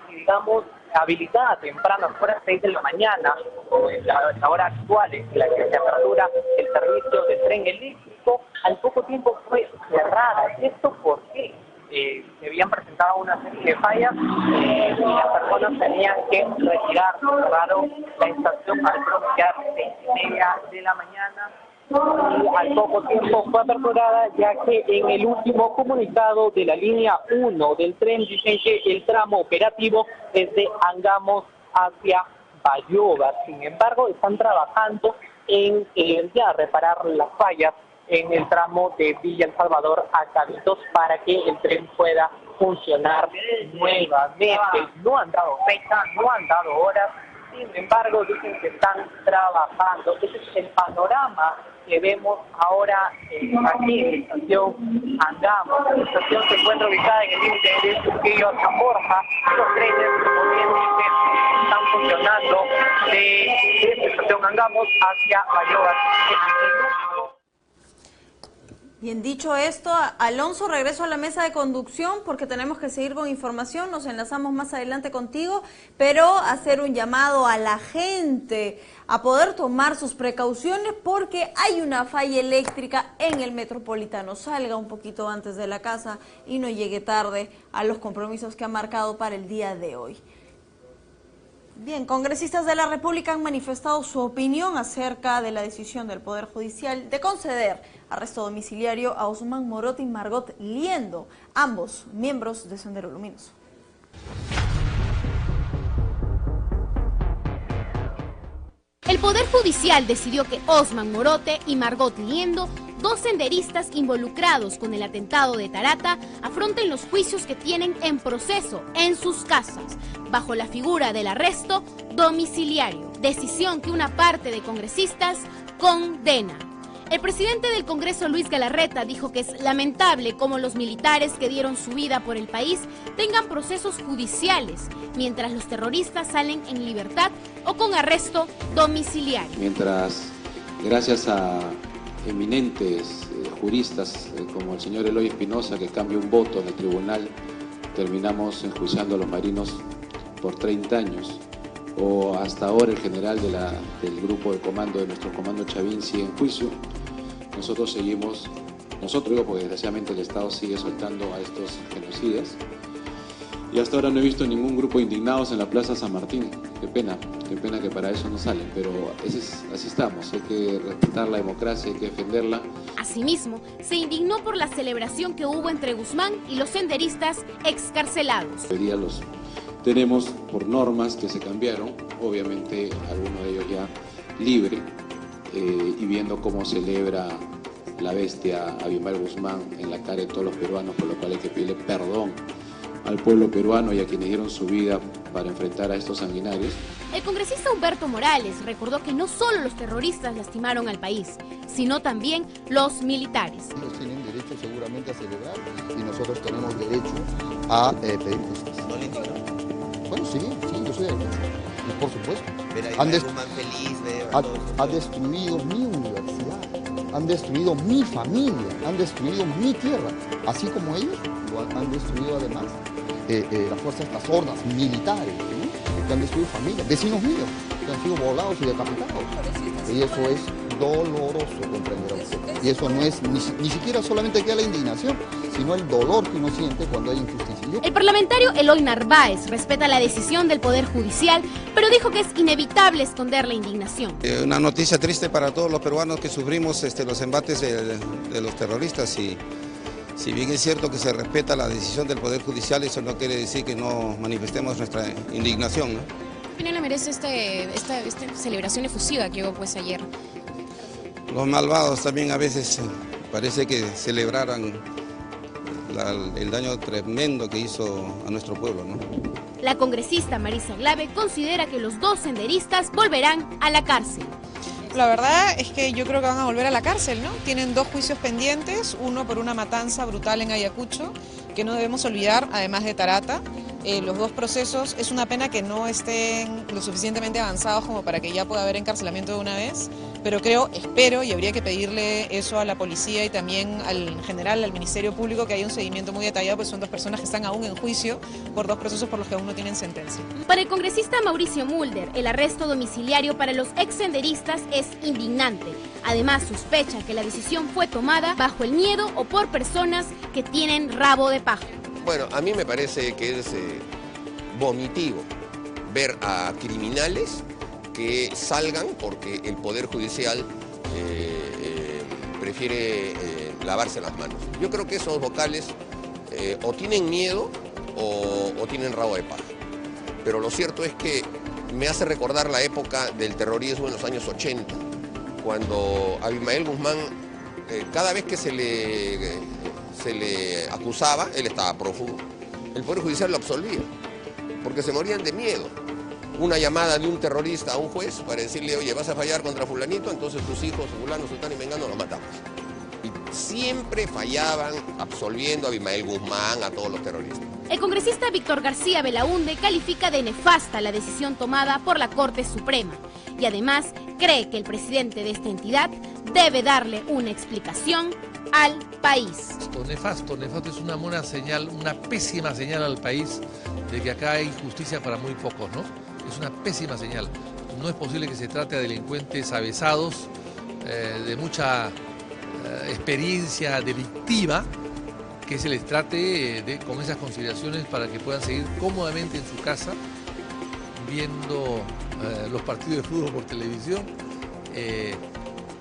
digamos, habilitada temprano, fuera de 6 de la mañana, o en la hora actual en la que se apertura el servicio de tren eléctrico, al poco tiempo fue cerrada. ¿Esto por qué? Se habían presentado una serie de fallas y las personas tenían que retirar. Cerraron la estación al pronunciar 6:30 de la mañana y al poco tiempo fue aperturada, ya que en el último comunicado de la línea 1 del tren dicen que el tramo operativo es de Angamos hacia Bayóvar. Sin embargo, están trabajando en ya reparar las fallas en el tramo de Villa El Salvador a Cabitos para que el tren pueda funcionar nuevamente. No han dado fecha, no han dado horas, sin embargo dicen que están trabajando. Ese es el panorama que vemos ahora aquí en la estación Angamos. La estación se encuentra ubicada en el límite de Trujillo a San Borja. Los trenes obviamente están funcionando de esta estación Angamos hacia Bayóvar. Bien, dicho esto, Alonso, regreso a la mesa de conducción porque tenemos que seguir con información, nos enlazamos más adelante contigo, pero hacer un llamado a la gente a poder tomar sus precauciones porque hay una falla eléctrica en el Metropolitano. Salga un poquito antes de la casa y no llegue tarde a los compromisos que ha marcado para el día de hoy. Bien, congresistas de la República han manifestado su opinión acerca de la decisión del Poder Judicial de conceder arresto domiciliario a Osman Morote y Margot Liendo, ambos miembros de Sendero Luminoso. El Poder Judicial decidió que Osman Morote y Margot Liendo, dos senderistas involucrados con el atentado de Tarata, afronten los juicios que tienen en proceso en sus casas, bajo la figura del arresto domiciliario, decisión que una parte de congresistas condena. El presidente del Congreso, Luis Galarreta, dijo que es lamentable cómo los militares que dieron su vida por el país tengan procesos judiciales, mientras los terroristas salen en libertad o con arresto domiciliario. Mientras, gracias a eminentes juristas como el señor Eloy Espinosa, que cambia un voto en el tribunal, terminamos enjuiciando a los marinos por 30 años, o hasta ahora el general del grupo de comando de nuestro comando Chavín sigue en juicio. Nosotros seguimos, digo porque desgraciadamente el Estado sigue soltando a estos genocidas, y hasta ahora no he visto ningún grupo de indignados en la Plaza San Martín. Qué pena que para eso no salen, pero así estamos, hay que respetar la democracia, hay que defenderla. Asimismo, se indignó por la celebración que hubo entre Guzmán y los senderistas excarcelados. Los tenemos por normas que se cambiaron, obviamente alguno de ellos ya libre, y viendo cómo celebra la bestia Abimar Guzmán en la cara de todos los peruanos, por lo cual hay que pedirle perdón al pueblo peruano y a quienes dieron su vida para enfrentar a estos sanguinarios. El congresista Humberto Morales recordó que no solo los terroristas lastimaron al país, sino también los militares. Ellos tienen derecho seguramente a celebrar y nosotros tenemos derecho a pedir justicia. ¿No le indignó? Bueno, sí, yo soy de derecho. Y por supuesto. Han destruido mi universidad, han destruido mi familia, han destruido mi tierra, así como ellos han destruido además las fuerzas estas hordas militares, ¿no? Que han destruido familias, vecinos míos, que han sido volados y decapitados. Y eso es doloroso, comprenderá usted. Y eso no es, ni siquiera solamente queda la indignación, sino el dolor que uno siente cuando hay injusticia. El parlamentario Eloy Narváez respeta la decisión del Poder Judicial, pero dijo que es inevitable esconder la indignación. Una noticia triste para todos los peruanos que sufrimos los embates de los terroristas, y si bien es cierto que se respeta la decisión del Poder Judicial, eso no quiere decir que no manifestemos nuestra indignación, ¿no? ¿Qué opinión le merece esta celebración efusiva que hubo pues ayer? Los malvados también a veces parece que celebraran el daño tremendo que hizo a nuestro pueblo, ¿no? La congresista Marisa Glave considera que los dos senderistas volverán a la cárcel. La verdad es que yo creo que van a volver a la cárcel, ¿no? Tienen dos juicios pendientes, uno por una matanza brutal en Ayacucho, que no debemos olvidar, además de Tarata. Los dos procesos, es una pena que no estén lo suficientemente avanzados como para que ya pueda haber encarcelamiento de una vez, pero espero y habría que pedirle eso a la policía y también en general al Ministerio Público, que haya un seguimiento muy detallado, pues son dos personas que están aún en juicio por dos procesos por los que aún no tienen sentencia. Para el congresista Mauricio Mulder, el arresto domiciliario para los exsenderistas es indignante. Además, sospecha que la decisión fue tomada bajo el miedo o por personas que tienen rabo de paja. Bueno, a mí me parece que es vomitivo ver a criminales que salgan porque el Poder Judicial prefiere lavarse las manos. Yo creo que esos vocales o tienen miedo o tienen rabo de paja. Pero lo cierto es que me hace recordar la época del terrorismo en los años 80, cuando Abimael Guzmán, cada vez que se le acusaba, él estaba prófugo, el Poder Judicial lo absolvía, porque se morían de miedo. Una llamada de un terrorista a un juez para decirle, oye, vas a fallar contra fulanito, entonces tus hijos, fulano, sultán y mengano, los matamos. Y siempre fallaban absolviendo a Abimael Guzmán, a todos los terroristas. El congresista Víctor García Belaúnde califica de nefasta la decisión tomada por la Corte Suprema y además cree que el presidente de esta entidad debe darle una explicación al país. Nefasto es una buena señal, una pésima señal al país de que acá hay justicia para muy pocos, ¿no? Es una pésima señal. No es posible que se trate a delincuentes avesados, de mucha experiencia delictiva, que se les trate con esas consideraciones para que puedan seguir cómodamente en su casa viendo los partidos de fútbol por televisión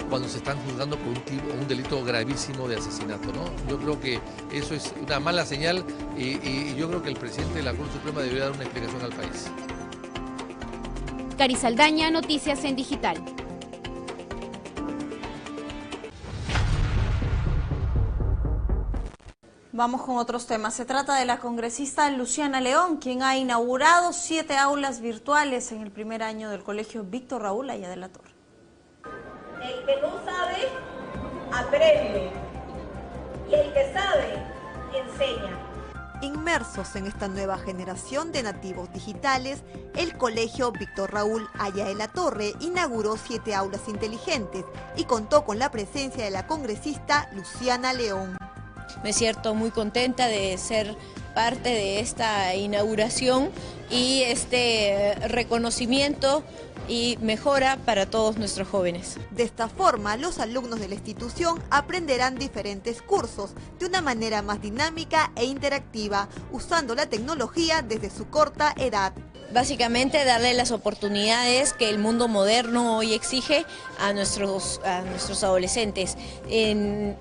cuando se están juzgando por un delito gravísimo de asesinato, ¿no? Yo creo que eso es una mala señal y yo creo que el presidente de la Corte Suprema debería dar una explicación al país. Cari Saldaña, Noticias en Digital. Vamos con otros temas. Se trata de la congresista Luciana León, quien ha inaugurado 7 aulas virtuales en el primer año del Colegio Víctor Raúl Aya de la Torre. El que no sabe, aprende. Y el que sabe, enseña. Inmersos en esta nueva generación de nativos digitales, el Colegio Víctor Raúl Aya de la Torre inauguró 7 aulas inteligentes y contó con la presencia de la congresista Luciana León. Me siento muy contenta de ser parte de esta inauguración y este reconocimiento y mejora para todos nuestros jóvenes. De esta forma, los alumnos de la institución aprenderán diferentes cursos de una manera más dinámica e interactiva, usando la tecnología desde su corta edad. Básicamente darle las oportunidades que el mundo moderno hoy exige a nuestros adolescentes.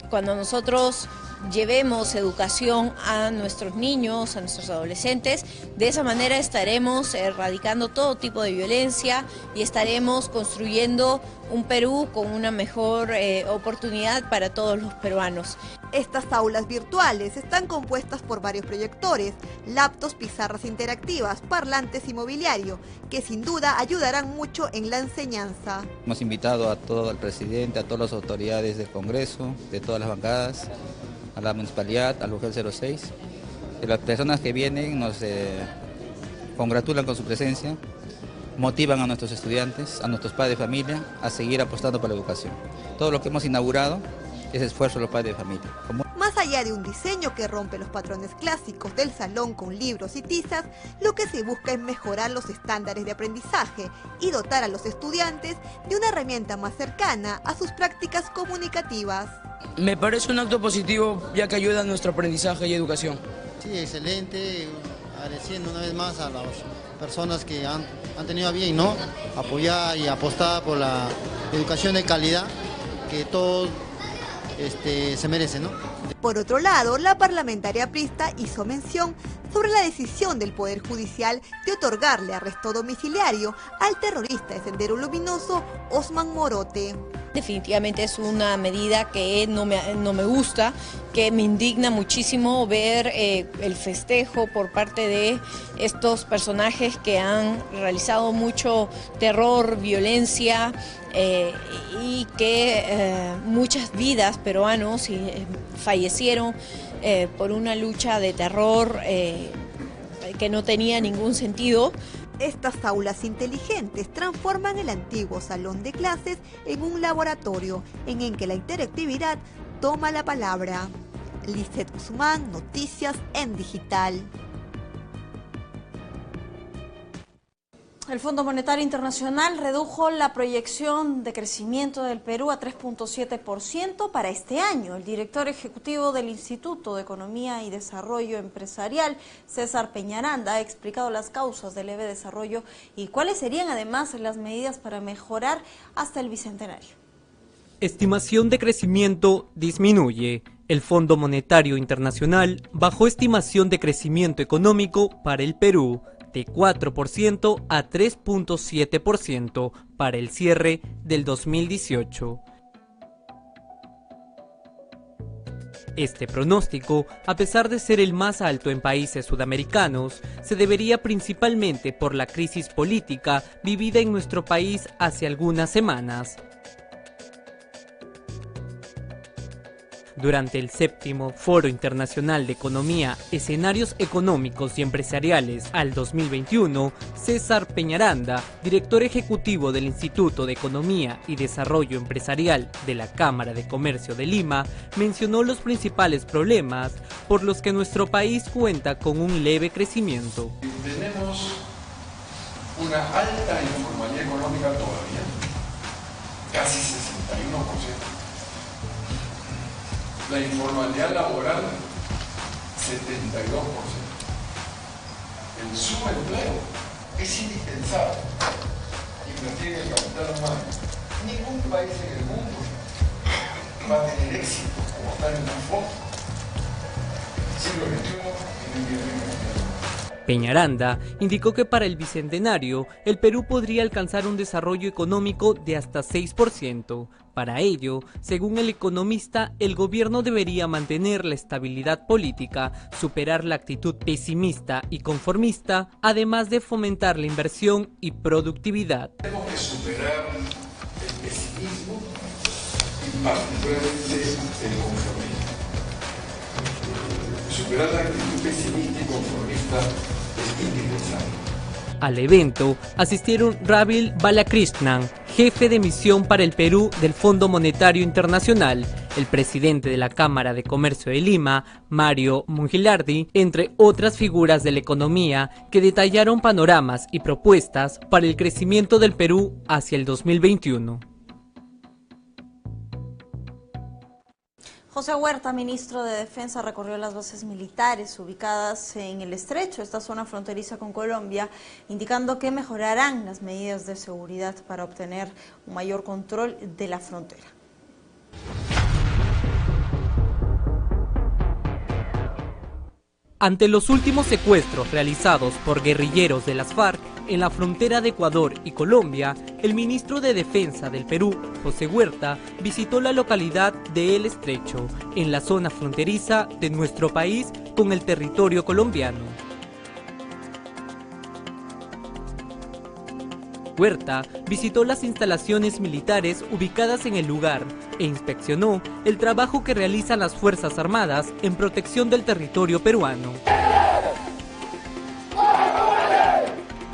Cuando nosotros llevemos educación a nuestros niños, a nuestros adolescentes, de esa manera estaremos erradicando todo tipo de violencia y estaremos construyendo un Perú con una mejor oportunidad para todos los peruanos. Estas aulas virtuales están compuestas por varios proyectores, laptops, pizarras interactivas, parlantes y mobiliario, que sin duda ayudarán mucho en la enseñanza. Hemos invitado a todo el presidente, a todas las autoridades del Congreso, de todas las bancadas, a la municipalidad, al UGEL 06. Las personas que vienen nos congratulan con su presencia, motivan a nuestros estudiantes, a nuestros padres de familia, a seguir apostando por la educación. Todo lo que hemos inaugurado es esfuerzo de los padres de familia. Más allá de un diseño que rompe los patrones clásicos del salón con libros y tizas, lo que se busca es mejorar los estándares de aprendizaje y dotar a los estudiantes de una herramienta más cercana a sus prácticas comunicativas. Me parece un acto positivo ya que ayuda a nuestro aprendizaje y educación. Sí, excelente, agradeciendo una vez más a las personas que han tenido a bien, ¿no?, apoyar y apostar por la educación de calidad que todos se merecen, ¿no? Por otro lado, la parlamentaria aprista hizo mención sobre la decisión del Poder Judicial de otorgarle arresto domiciliario al terrorista de Sendero Luminoso, Osman Morote. Definitivamente es una medida que no me gusta, que me indigna muchísimo ver el festejo por parte de estos personajes que han realizado mucho terror, violencia y que muchas vidas peruanos fallecieron por una lucha de terror que no tenía ningún sentido. Estas aulas inteligentes transforman el antiguo salón de clases en un laboratorio en el que la interactividad toma la palabra. Lizeth Guzmán, Noticias en Digital. El Fondo Monetario Internacional redujo la proyección de crecimiento del Perú a 3.7% para este año. El director ejecutivo del Instituto de Economía y Desarrollo Empresarial, César Peñaranda, ha explicado las causas del leve desarrollo y cuáles serían además las medidas para mejorar hasta el bicentenario. Estimación de crecimiento disminuye. El Fondo Monetario Internacional bajó estimación de crecimiento económico para el Perú de 4% a 3.7% para el cierre del 2018. Este pronóstico, a pesar de ser el más alto en países sudamericanos, se debería principalmente por la crisis política vivida en nuestro país hace algunas semanas. Durante el 7º Foro Internacional de Economía, Escenarios Económicos y Empresariales al 2021, César Peñaranda, director ejecutivo del Instituto de Economía y Desarrollo Empresarial de la Cámara de Comercio de Lima, mencionó los principales problemas por los que nuestro país cuenta con un leve crecimiento. Tenemos una alta informalidad económica todavía, casi 61%. La informalidad laboral, 72%. El subempleo es indispensable. Invertir en el capital humano. Ningún país en el mundo va a tener éxito como está en la foto. Siglo XXI tiene que Peñaranda indicó que para el bicentenario, el Perú podría alcanzar un desarrollo económico de hasta 6%. Para ello, según el economista, el gobierno debería mantener la estabilidad política, superar la actitud pesimista y conformista, además de fomentar la inversión y productividad. Tenemos que superar el pesimismo y particularmente el conformismo. Superar la actitud pesimista y conformista es indispensable. Al evento asistieron Ravil Balakrishnan, jefe de misión para el Perú del Fondo Monetario Internacional, el presidente de la Cámara de Comercio de Lima, Mario Mungilardi, entre otras figuras de la economía que detallaron panoramas y propuestas para el crecimiento del Perú hacia el 2021. José Huerta, ministro de Defensa, recorrió las bases militares ubicadas en el Estrecho, esta zona fronteriza con Colombia, indicando que mejorarán las medidas de seguridad para obtener un mayor control de la frontera. Ante los últimos secuestros realizados por guerrilleros de las FARC en la frontera de Ecuador y Colombia, el ministro de Defensa del Perú, José Huerta, visitó la localidad de El Estrecho, en la zona fronteriza de nuestro país con el territorio colombiano. Huerta visitó las instalaciones militares ubicadas en el lugar e inspeccionó el trabajo que realizan las Fuerzas Armadas en protección del territorio peruano.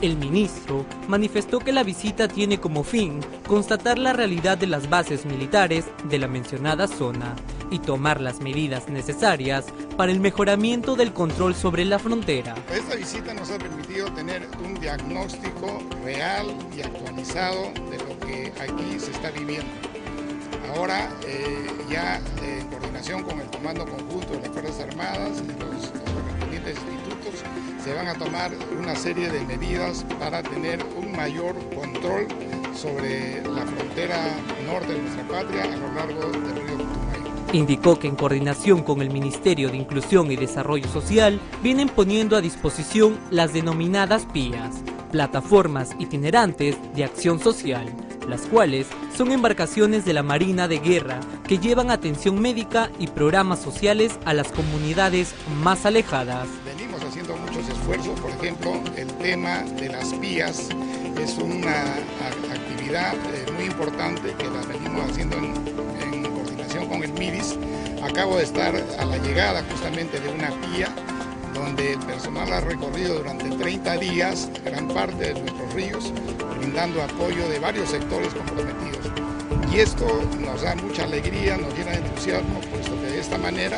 El ministro manifestó que la visita tiene como fin constatar la realidad de las bases militares de la mencionada zona y tomar las medidas necesarias para el mejoramiento del control sobre la frontera. Esta visita nos ha permitido tener un diagnóstico real y actualizado de lo que aquí se está viviendo. Ahora ya en coordinación con el Comando Conjunto de las Fuerzas Armadas y los correspondientes institutos se van a tomar una serie de medidas para tener un mayor control sobre la frontera norte de nuestra patria a lo largo del río Putumayo. Indicó que en coordinación con el Ministerio de Inclusión y Desarrollo Social vienen poniendo a disposición las denominadas PIAs, plataformas itinerantes de acción social, las cuales son embarcaciones de la Marina de Guerra que llevan atención médica y programas sociales a las comunidades más alejadas. Venimos haciendo muchos esfuerzos, por ejemplo, el tema de las PIAs es una actividad muy importante que la venimos haciendo en coordinación con el MIDIS. Acabo de estar a la llegada justamente de una PIA donde el personal ha recorrido durante 30 días gran parte de nuestros ríos, brindando apoyo de varios sectores comprometidos. Y esto nos da mucha alegría, nos llena de entusiasmo, puesto que de esta manera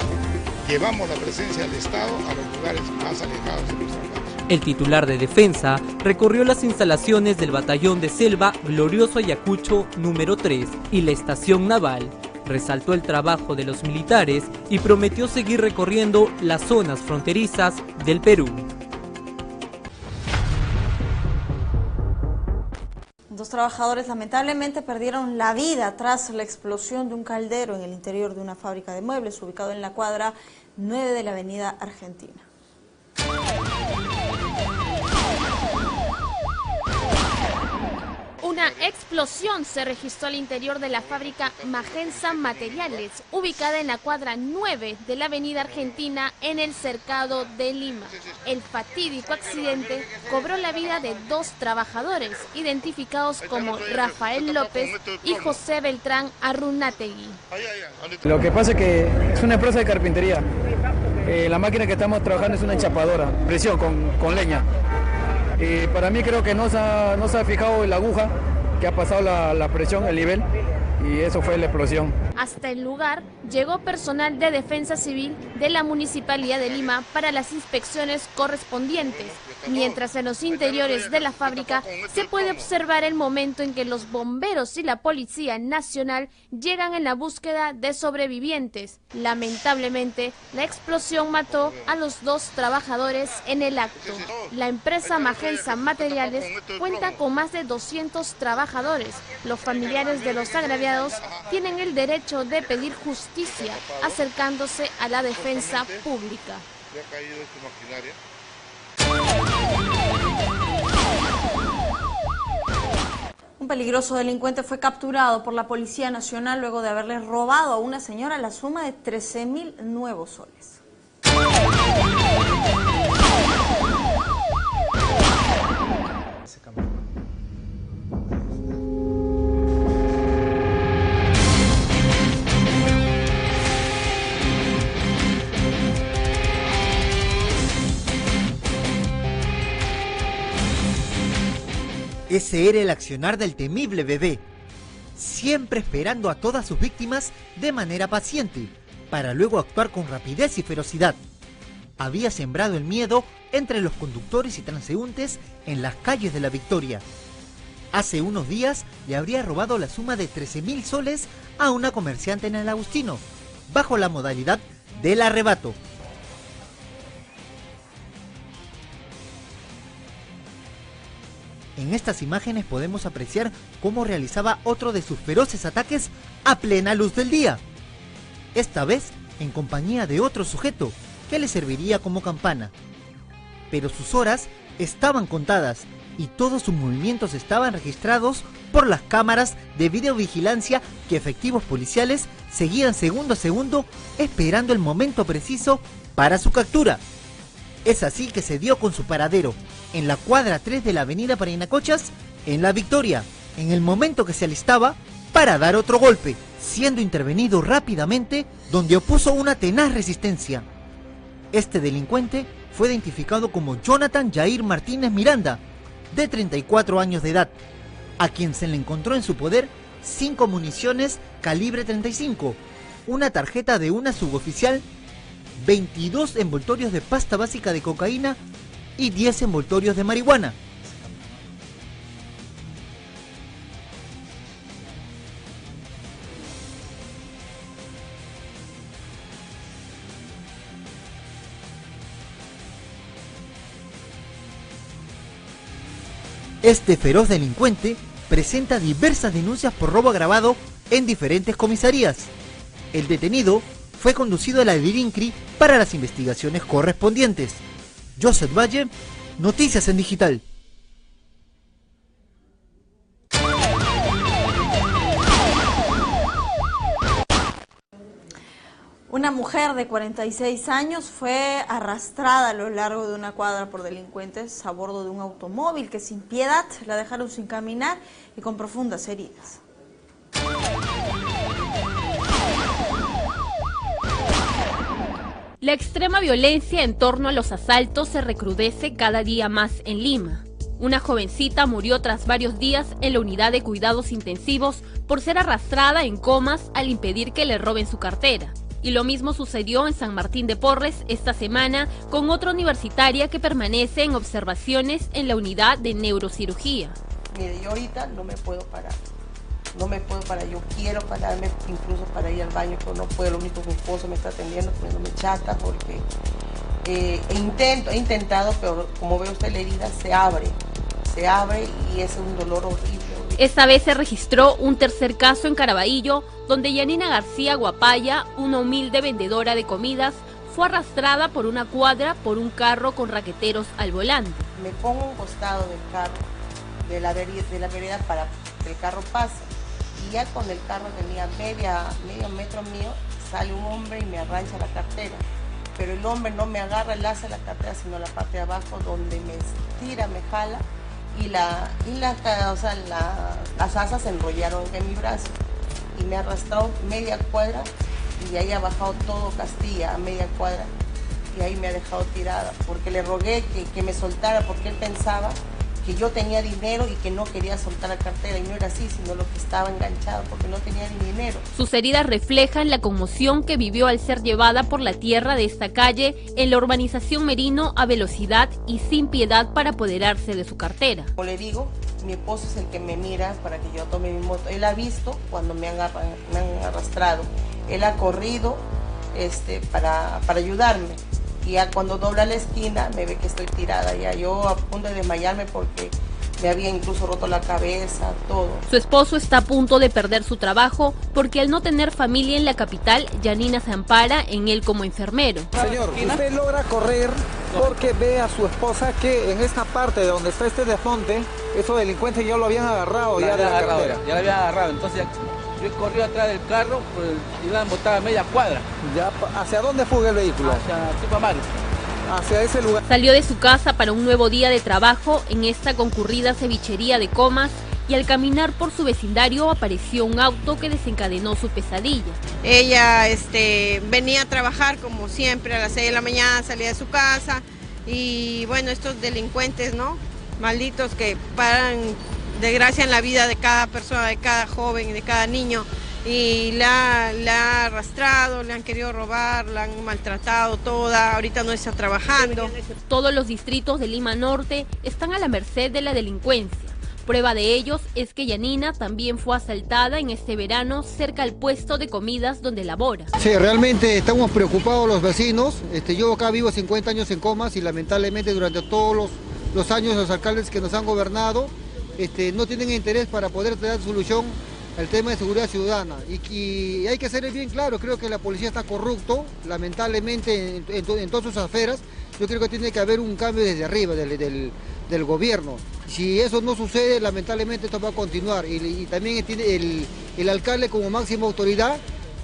llevamos la presencia del Estado a los lugares más alejados de nuestro país. El titular de Defensa recorrió las instalaciones del Batallón de Selva Glorioso Ayacucho número 3 y la estación naval. Resaltó el trabajo de los militares y prometió seguir recorriendo las zonas fronterizas del Perú. trabajadores lamentablemente perdieron la vida tras la explosión de un caldero en el interior de una fábrica de muebles ubicado en la cuadra 9 de la Avenida Argentina. Una explosión se registró al interior de la fábrica Magensa Materiales, ubicada en la cuadra 9 de la Avenida Argentina en el Cercado de Lima. El fatídico accidente cobró la vida de 2 trabajadores, identificados como Rafael López y José Beltrán Arrunategui. Lo que pasa es que es una empresa de carpintería. La máquina que estamos trabajando es una enchapadora, presión con leña. Para mí creo que no se ha fijado la aguja, que ha pasado la presión, el nivel, y eso fue la explosión. Hasta el lugar llegó personal de Defensa Civil de la Municipalidad de Lima para las inspecciones correspondientes, mientras en los interiores de la fábrica se puede observar el momento en que los bomberos y la Policía Nacional llegan en la búsqueda de sobrevivientes. Lamentablemente, la explosión mató a los 2 trabajadores en el acto. La empresa Magensa Materiales cuenta con más de 200 trabajadores. Los familiares de los agraviados tienen el derecho de pedir justicia, acercándose a la defensa pública. Un peligroso delincuente fue capturado por la Policía Nacional luego de haberle robado a una señora la suma de 13.000 nuevos soles. Ese era el accionar del temible bebé, siempre esperando a todas sus víctimas de manera paciente, para luego actuar con rapidez y ferocidad. Había sembrado el miedo entre los conductores y transeúntes en las calles de La Victoria. Hace unos días le habría robado la suma de 13.000 soles a una comerciante en el Agustino, bajo la modalidad del arrebato. En estas imágenes podemos apreciar cómo realizaba otro de sus feroces ataques a plena luz del día. Esta vez en compañía de otro sujeto que le serviría como campana. Pero sus horas estaban contadas y todos sus movimientos estaban registrados por las cámaras de videovigilancia que efectivos policiales seguían segundo a segundo esperando el momento preciso para su captura. Es así que se dio con su paradero, en la cuadra 3 de la avenida Parinacochas, en La Victoria, en el momento que se alistaba para dar otro golpe, siendo intervenido rápidamente, donde opuso una tenaz resistencia. Este delincuente fue identificado como Jonathan Jair Martínez Miranda, de 34 años de edad, a quien se le encontró en su poder 5 municiones calibre 35, una tarjeta de una suboficial, 22 envoltorios de pasta básica de cocaína y 10 envoltorios de marihuana. Este feroz delincuente presenta diversas denuncias por robo agravado en diferentes comisarías. El detenido fue conducido a la DIRINCRI para las investigaciones correspondientes. Joseph Valle, Noticias en Digital. Una mujer de 46 años fue arrastrada a lo largo de una cuadra por delincuentes a bordo de un automóvil que sin piedad la dejaron sin caminar y con profundas heridas. La extrema violencia en torno a los asaltos se recrudece cada día más en Lima. Una jovencita murió tras varios días en la unidad de cuidados intensivos por ser arrastrada en comas al impedir que le roben su cartera. Y lo mismo sucedió en San Martín de Porres esta semana con otra universitaria que permanece en observaciones en la unidad de neurocirugía. Mire, yo ahorita no me puedo parar. No me puedo parar, yo quiero pararme incluso para ir al baño, pero no puedo, lo único que mi esposo me está atendiendo, poniéndome chata, porque he intentado, pero como ve usted la herida se abre y es un dolor horrible. Esta vez se registró un tercer caso en Caraballo, donde Yanina García Guapaya, una humilde vendedora de comidas, fue arrastrada por una cuadra por un carro con raqueteros al volante. Me pongo a un costado del carro, de la vereda para que el carro pase. Y ya cuando el carro venía medio metro mío, sale un hombre y me arrancha la cartera. Pero el hombre no me agarra el asa de la cartera, sino la parte de abajo donde me estira, me jala. Y las asas se enrollaron en mi brazo. Y me ha arrastrado media cuadra y ahí ha bajado todo Castilla a media cuadra. Y ahí me ha dejado tirada, porque le rogué que me soltara, porque él pensaba que yo tenía dinero y que no quería soltar la cartera, y no era así, sino lo que estaba enganchado, porque no tenía ni dinero. Sus heridas reflejan la conmoción que vivió al ser llevada por la tierra de esta calle en la urbanización Merino a velocidad y sin piedad para apoderarse de su cartera. Como le digo, mi esposo es el que me mira para que yo tome mi moto. Él ha visto cuando me han arrastrado. Él ha corrido para ayudarme. Y ya cuando dobla la esquina me ve que estoy tirada, ya yo a punto de desmayarme porque me había incluso roto la cabeza, todo. Su esposo está a punto de perder su trabajo porque al no tener familia en la capital, Yanina se ampara en él como enfermero. Señor, usted logra correr porque ve a su esposa que en esta parte donde está este desmonte, esos delincuentes ya lo habían agarrado ya de la cartera. Ya lo habían agarrado, entonces yo corrí atrás del carro y la han botado a media cuadra. Ya, ¿hacia dónde fuga el vehículo? Hacia Tupamaro. Hacia ese lugar. Salió de su casa para un nuevo día de trabajo en esta concurrida cevichería de Comas y al caminar por su vecindario apareció un auto que desencadenó su pesadilla. Ella venía a trabajar como siempre a las 6 de la mañana, salía de su casa y bueno, estos delincuentes, ¿no? Malditos que paran desgracia en la vida de cada persona, de cada joven, de cada niño, y la ha arrastrado, le han querido robar, la han maltratado toda, ahorita no está trabajando. Todos los distritos de Lima Norte están a la merced de la delincuencia. Prueba de ellos es que Yanina también fue asaltada en este verano cerca al puesto de comidas donde labora. Sí, realmente estamos preocupados los vecinos. Yo acá vivo 50 años en Comas y lamentablemente durante todos los años los alcaldes que nos han gobernado no tienen interés para poder dar solución al tema de seguridad ciudadana. Y hay que ser bien claro, creo que la policía está corrupto, lamentablemente en todas sus aferas. Yo creo que tiene que haber un cambio desde arriba, del gobierno. Si eso no sucede, lamentablemente esto va a continuar. Y también tiene el alcalde como máxima autoridad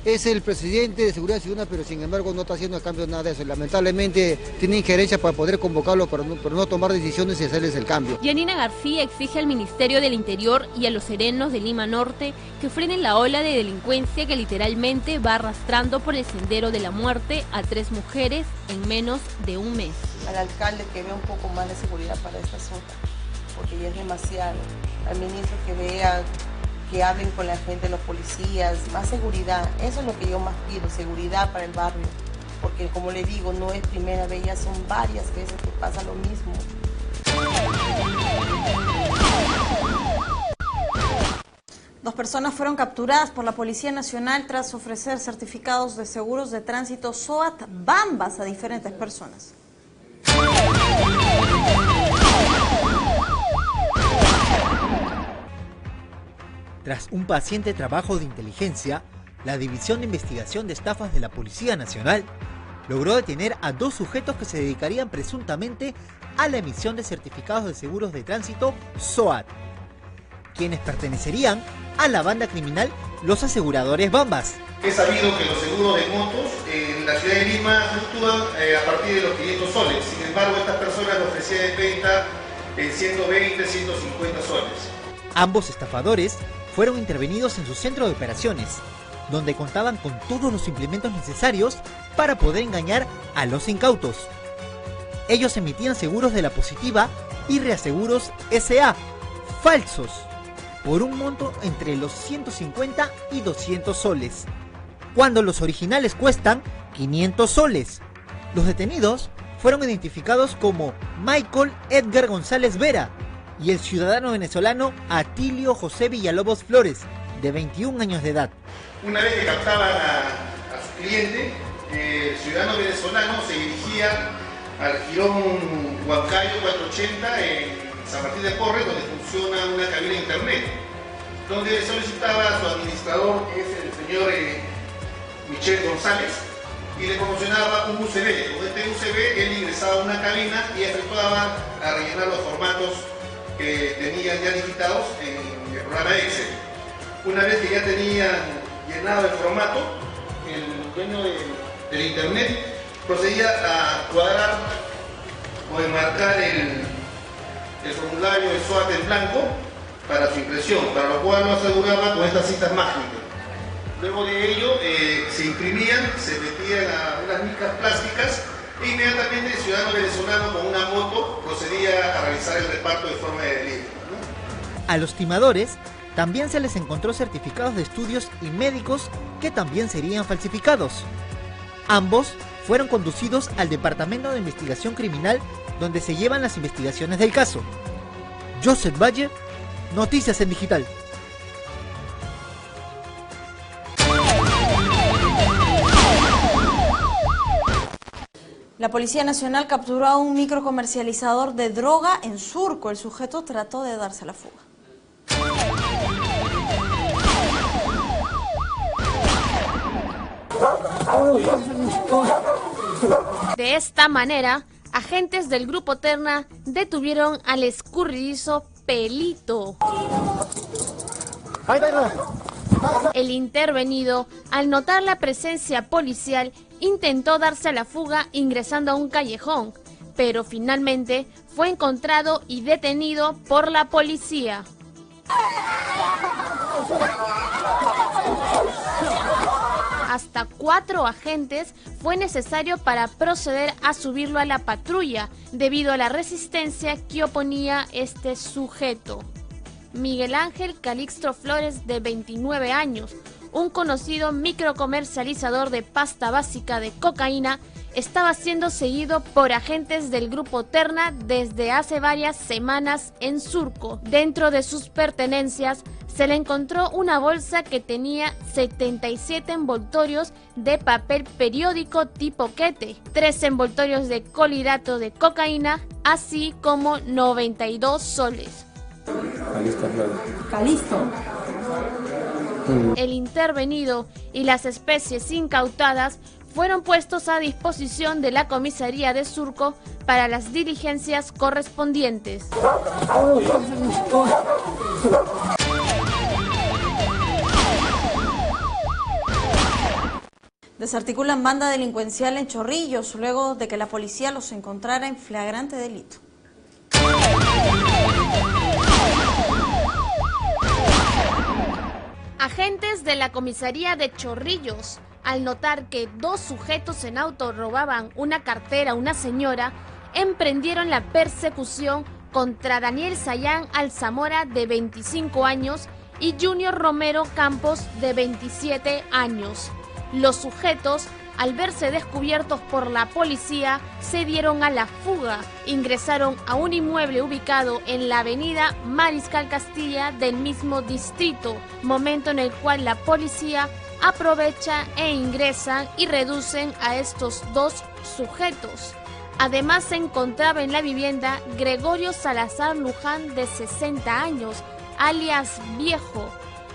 es el presidente de Seguridad Ciudadana, pero sin embargo no está haciendo a cambio nada de eso. Lamentablemente tiene injerencia para poder convocarlo, pero no tomar decisiones y hacerles el cambio. Yanina García exige al Ministerio del Interior y a los serenos de Lima Norte que frenen la ola de delincuencia que literalmente va arrastrando por el sendero de la muerte a 3 mujeres en menos de un mes. Al alcalde que vea un poco más de seguridad para esta zona, porque ya es demasiado. Al ministro que vea, que hablen con la gente, los policías, más seguridad. Eso es lo que yo más pido, seguridad para el barrio. Porque como le digo, no es primera vez, ya son varias veces que pasa lo mismo. Dos personas fueron capturadas por la Policía Nacional tras ofrecer certificados de seguros de tránsito SOAT Bambas a diferentes personas. Tras un paciente trabajo de inteligencia, la División de Investigación de Estafas de la Policía Nacional logró detener a 2 sujetos que se dedicarían presuntamente a la emisión de certificados de seguros de tránsito SOAT, quienes pertenecerían a la banda criminal Los Aseguradores Bambas. Es sabido que los seguros de motos en la ciudad de Lima fluctúan a partir de los 500 soles. Sin embargo, estas personas lo ofrecían en venta en 120, 150 soles. Ambos estafadores fueron intervenidos en su centro de operaciones, donde contaban con todos los implementos necesarios para poder engañar a los incautos. Ellos emitían seguros de la Positiva y Reaseguros SA, falsos, por un monto entre los 150 y 200 soles, cuando los originales cuestan 500 soles. Los detenidos fueron identificados como Michael Edgar González Vera y el ciudadano venezolano Atilio José Villalobos Flores, de 21 años de edad. Una vez que captaban a su cliente, el ciudadano venezolano se dirigía al jirón Huancayo 480 en San Martín de Porres, donde funciona una cabina de internet. donde solicitaba a su administrador, que es el señor Michel González, y le promocionaba un USB. Con este USB él ingresaba a una cabina y efectuaba a rellenar los formatos que tenían ya digitados en el programa Excel. Una vez que ya tenían llenado el formato, el dueño del internet procedía a cuadrar o enmarcar el formulario de SWOT en blanco para su impresión, para lo cual lo aseguraba con estas cintas mágicas. Luego de ello se imprimían, se metían a unas micas plásticas e inmediatamente el ciudadano venezolano con una moto procedía a realizar el reparto de forma de delivery, ¿no? A los timadores también se les encontró certificados de estudios y médicos que también serían falsificados. Ambos fueron conducidos al Departamento de Investigación Criminal, donde se llevan las investigaciones del caso. Joseph Valle, Noticias en Digital. La Policía Nacional capturó a un microcomercializador de droga en Surco. El sujeto trató de darse a la fuga. De esta manera, agentes del Grupo Terna detuvieron al escurridizo Pelito. El intervenido, al notar la presencia policial, intentó darse a la fuga ingresando a un callejón, pero finalmente fue encontrado y detenido por la policía. Hasta 4 agentes fue necesario para proceder a subirlo a la patrulla debido a la resistencia que oponía este sujeto. Miguel Ángel Calixto Flores, de 29 años, un conocido microcomercializador de pasta básica de cocaína, estaba siendo seguido por agentes del Grupo Terna desde hace varias semanas en Surco. Dentro de sus pertenencias se le encontró una bolsa que tenía 77 envoltorios de papel periódico tipo quete, 3 envoltorios de clorhidrato de cocaína, así como 92 soles. Calisto. El intervenido y las especies incautadas fueron puestos a disposición de la comisaría de Surco para las diligencias correspondientes. Desarticulan banda delincuencial en Chorrillos luego de que la policía los encontrara en flagrante delito. Agentes de la comisaría de Chorrillos, al notar que 2 sujetos en auto robaban una cartera a una señora, emprendieron la persecución contra Daniel Sayán Alzamora, de 25 años, y Junior Romero Campos, de 27 años. Los sujetos, al verse descubiertos por la policía, se dieron a la fuga. Ingresaron a un inmueble ubicado en la avenida Mariscal Castilla del mismo distrito, momento en el cual la policía aprovecha e ingresan y reducen a estos 2 sujetos. Además, se encontraba en la vivienda Gregorio Salazar Luján, de 60 años, alias Viejo.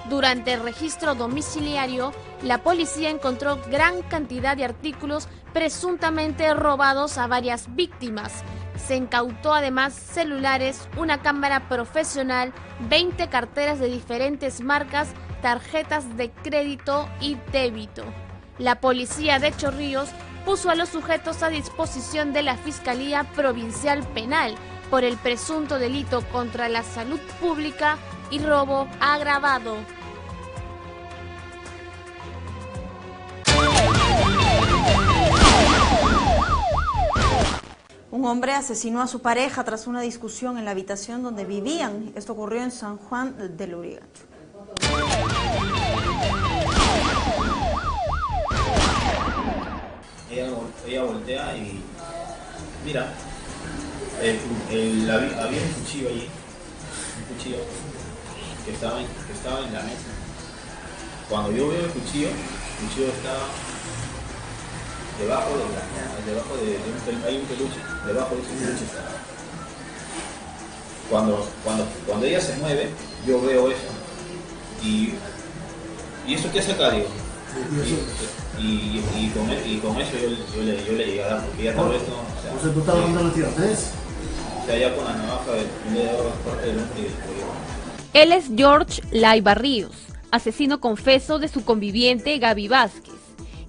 Durante el registro domiciliario, la policía encontró gran cantidad de artículos presuntamente robados a varias víctimas. Se incautó además celulares, una cámara profesional, 20 carteras de diferentes marcas, tarjetas de crédito y débito. La policía de Chorrillos puso a los sujetos a disposición de la Fiscalía Provincial Penal por el presunto delito contra la salud pública y robo agravado. Un hombre asesinó a su pareja tras una discusión en la habitación donde vivían. Esto ocurrió en San Juan del Urigancho. Ella voltea y mira, había un cuchillo allí, un cuchillo que estaba en la mesa. Cuando yo veo el cuchillo estaba debajo hay un peluche, debajo de ese peluche estaba. Cuando ella se mueve, yo veo eso. ¿y eso qué hace acá, digo? Y con eso yo le llegué a dar, porque ya tal vez no... O sea, tú estabas dando los tiroteos. O sea, ya con la navaja le he dado parte del hombre y del cuello. Él es George Laiba Ríos, asesino confeso de su conviviente Gaby Vázquez.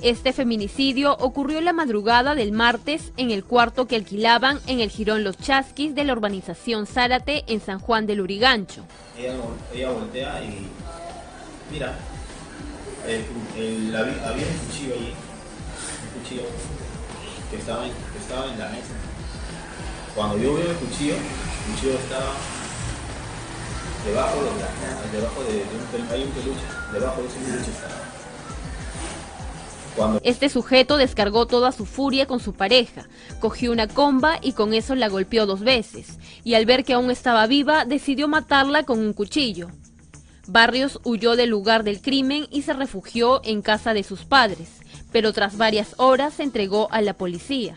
Este feminicidio ocurrió la madrugada del martes en el cuarto que alquilaban en el Jirón Los Chasquis de la urbanización Zárate en San Juan del Lurigancho. Ella voltea y mira, había un cuchillo allí, un cuchillo que estaba en la mesa. Cuando yo veo el cuchillo estaba debajo hay un peluche, debajo de ese peluche estaba. Este sujeto descargó toda su furia con su pareja, cogió una comba y con eso la golpeó 2 veces, y al ver que aún estaba viva, decidió matarla con un cuchillo. Barrios huyó del lugar del crimen y se refugió en casa de sus padres, pero tras varias horas se entregó a la policía.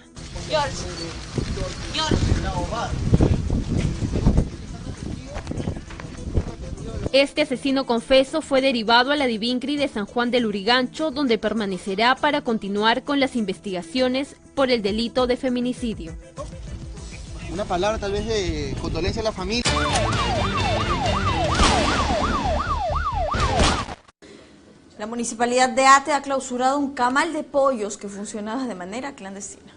Este asesino confeso fue derivado a la Divincri de San Juan del Lurigancho, donde permanecerá para continuar con las investigaciones por el delito de feminicidio. Una palabra tal vez de condolencia a la familia. La Municipalidad de Ate ha clausurado un camal de pollos que funcionaba de manera clandestina.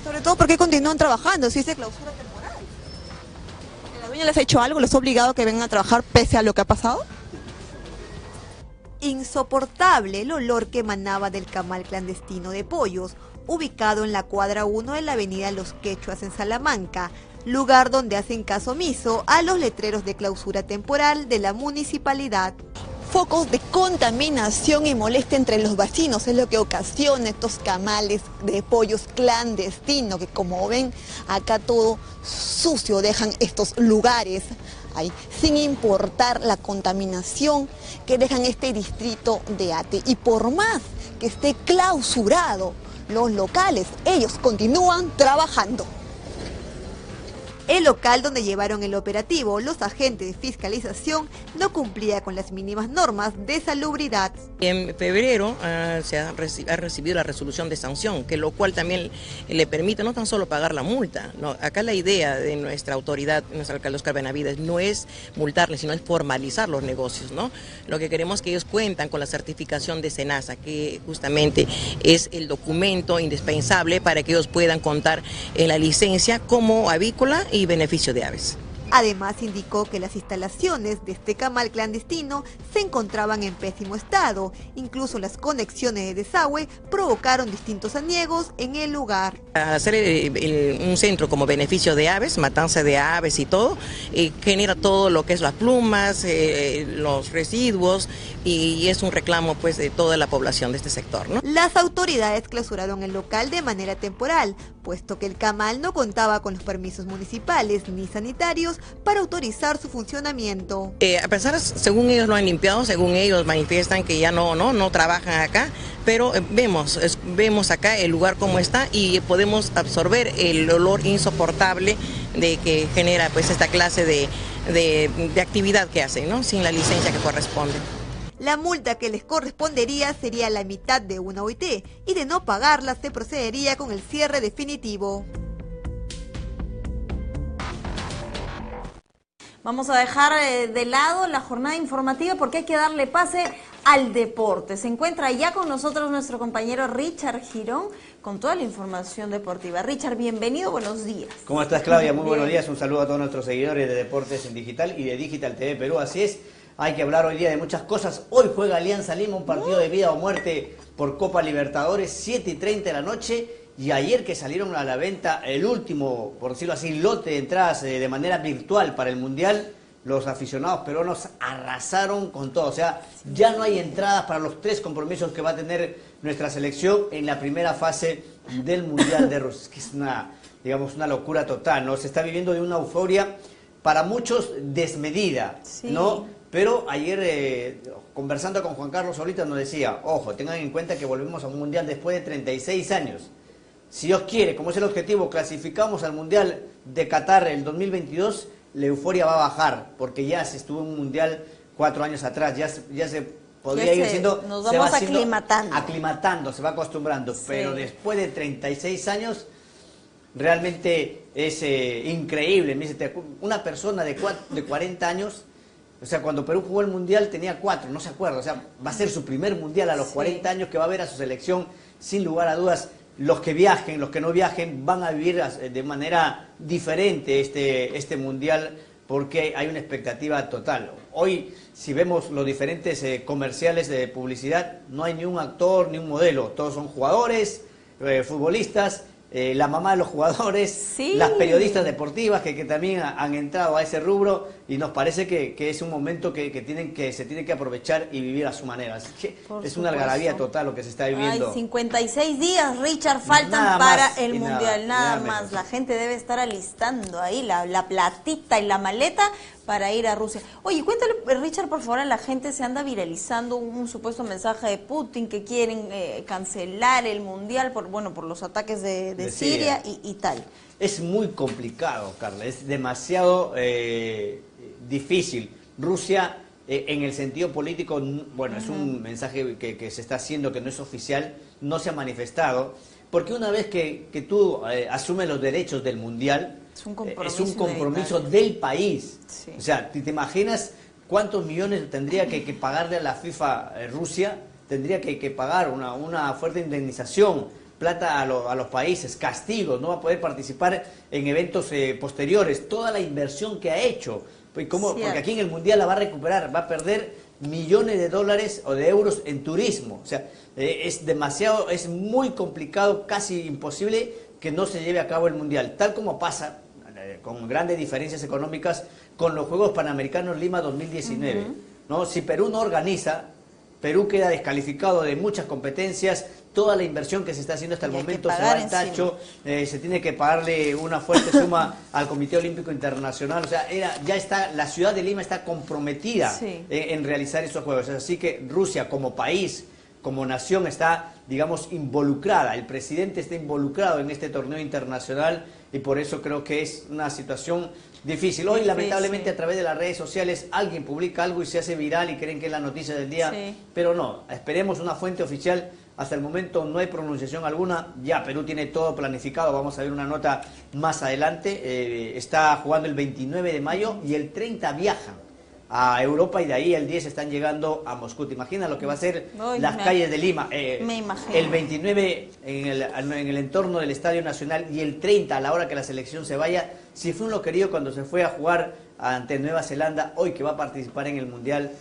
Sobre todo porque continúan trabajando, si es clausura temporal. ¿La dueña les ha hecho algo? ¿Les ha obligado a que vengan a trabajar pese a lo que ha pasado? Insoportable el olor que emanaba del camal clandestino de pollos, ubicado en la cuadra 1 de la avenida Los Quechuas en Salamanca, lugar donde hacen caso omiso a los letreros de clausura temporal de la municipalidad. Focos de contaminación y molestia entre los vecinos es lo que ocasiona estos camales de pollos clandestinos, que como ven acá todo sucio dejan estos lugares, ahí, sin importar la contaminación que dejan este distrito de Ate. Y por más que esté clausurado, los locales, ellos continúan trabajando. El local donde llevaron el operativo, los agentes de fiscalización, no cumplía con las mínimas normas de salubridad. En febrero se ha recibido la resolución de sanción, que lo cual también le permite no tan solo pagar la multa. No, acá la idea de nuestra autoridad, nuestro alcalde Oscar Benavides, no es multarles, sino es formalizar los negocios, ¿no? Lo que queremos es que ellos cuentan con la certificación de SENASA, que justamente es el documento indispensable para que ellos puedan contar en la licencia como avícola y beneficio de aves. Además indicó que las instalaciones de este camal clandestino se encontraban en pésimo estado, incluso las conexiones de desagüe provocaron distintos aniegos en el lugar. Al hacer un centro como beneficio de aves, matanza de aves y todo, genera todo lo que es las plumas, los residuos, y es un reclamo pues de toda la población de este sector, ¿no? Las autoridades clausuraron el local de manera temporal, puesto que el camal no contaba con los permisos municipales ni sanitarios para autorizar su funcionamiento. A pesar, según ellos lo han limpiado, según ellos manifiestan que ya no trabajan acá, pero vemos acá el lugar como está y podemos absorber el olor insoportable de que genera pues esta clase de actividad que hacen, ¿no? Sin la licencia que corresponde. La multa que les correspondería sería la mitad de una OIT y de no pagarla se procedería con el cierre definitivo. Vamos a dejar de lado la jornada informativa porque hay que darle pase al deporte. Se encuentra ya con nosotros nuestro compañero Richard Girón con toda la información deportiva. Richard, bienvenido, buenos días. ¿Cómo estás, Claudia? Muy buenos días. Un saludo a todos nuestros seguidores de Deportes en Digital y de Digital TV Perú. Así es, hay que hablar hoy día de muchas cosas. Hoy juega Alianza Lima, un partido de vida o muerte por Copa Libertadores, 7:30 de la noche. Y ayer que salieron a la venta el último, por decirlo así, lote de entradas de manera virtual para el Mundial, los aficionados peruanos arrasaron con todo. O sea, ya no hay entradas para los 3 compromisos que va a tener nuestra selección en la primera fase del Mundial de Rusia. Que es una locura total, ¿no? Se está viviendo de una euforia para muchos desmedida, sí, ¿no? Pero ayer, conversando con Juan Carlos ahorita, nos decía, ojo, tengan en cuenta que volvemos a un Mundial después de 36 años. Si Dios quiere, como es el objetivo, clasificamos al Mundial de Qatar el 2022, la euforia va a bajar, porque ya se estuvo en un Mundial 4 años atrás, ya se podría ir siendo... Nos vamos aclimatando, se va acostumbrando, sí. Pero después de 36 años, realmente es increíble. Una persona de 40 años, o sea, cuando Perú jugó el Mundial tenía 4, no se acuerda, o sea, va a ser su primer Mundial a los 40 años que va a ver a su selección, sin lugar a dudas. Los que viajen, los que no viajen, van a vivir de manera diferente este Mundial, porque hay una expectativa total. Hoy, si vemos los diferentes comerciales de publicidad, no hay ni un actor ni un modelo, todos son jugadores, futbolistas, la mamá de los jugadores, sí. Las periodistas deportivas que también han entrado a ese rubro, y nos parece que es un momento que se tiene que aprovechar y vivir a su manera. Así que es una algarabía total lo que se está viviendo. 56 días, Richard, faltan para el Mundial, nada más. La gente debe estar alistando ahí la platita y la maleta para ir a Rusia. Oye, cuéntale, Richard, por favor, a la gente, se anda viralizando un supuesto mensaje de Putin que quieren cancelar el Mundial por los ataques de Siria y tal. Es muy complicado, Carla, es demasiado difícil. Rusia, en el sentido político, bueno, es un mensaje que se está haciendo, que no es oficial, no se ha manifestado, porque una vez que tú asumes los derechos del Mundial, es un compromiso del país. Sí. O sea, ¿te imaginas cuántos millones tendría que pagarle a la FIFA Rusia? Tendría que pagar una fuerte indemnización, plata a los países, castigos, no va a poder participar en eventos posteriores, toda la inversión que ha hecho. Porque aquí en el Mundial la va a recuperar, va a perder millones de dólares o de euros en turismo. O sea, es muy complicado, casi imposible que no se lleve a cabo el Mundial, tal como pasa con grandes diferencias económicas con los Juegos Panamericanos Lima 2019. ¿No? Si Perú no organiza, Perú queda descalificado de muchas competencias, toda la inversión que se está haciendo hasta el momento se va al tacho, se tiene que pagarle una fuerte suma al Comité Olímpico Internacional, o sea, ya está, la ciudad de Lima está comprometida en realizar esos Juegos, así que Rusia como país, como nación está, digamos, involucrada, el presidente está involucrado en este torneo internacional y por eso creo que es una situación difícil. Hoy, lamentablemente, a través de las redes sociales, alguien publica algo y se hace viral y creen que es la noticia del día, pero no, esperemos una fuente oficial. Hasta el momento no hay pronunciación alguna, ya Perú tiene todo planificado, vamos a ver una nota más adelante, está jugando el 29 de mayo y el 30 viajan a Europa y de ahí el 10 están llegando a Moscú. ¿Te imaginas lo que va a ser las calles de Lima? Me imagino. El 29 en el entorno del Estadio Nacional y el 30 a la hora que la selección se vaya. Si fue un loquerío cuando se fue a jugar ante Nueva Zelanda, hoy que va a participar en el Mundial.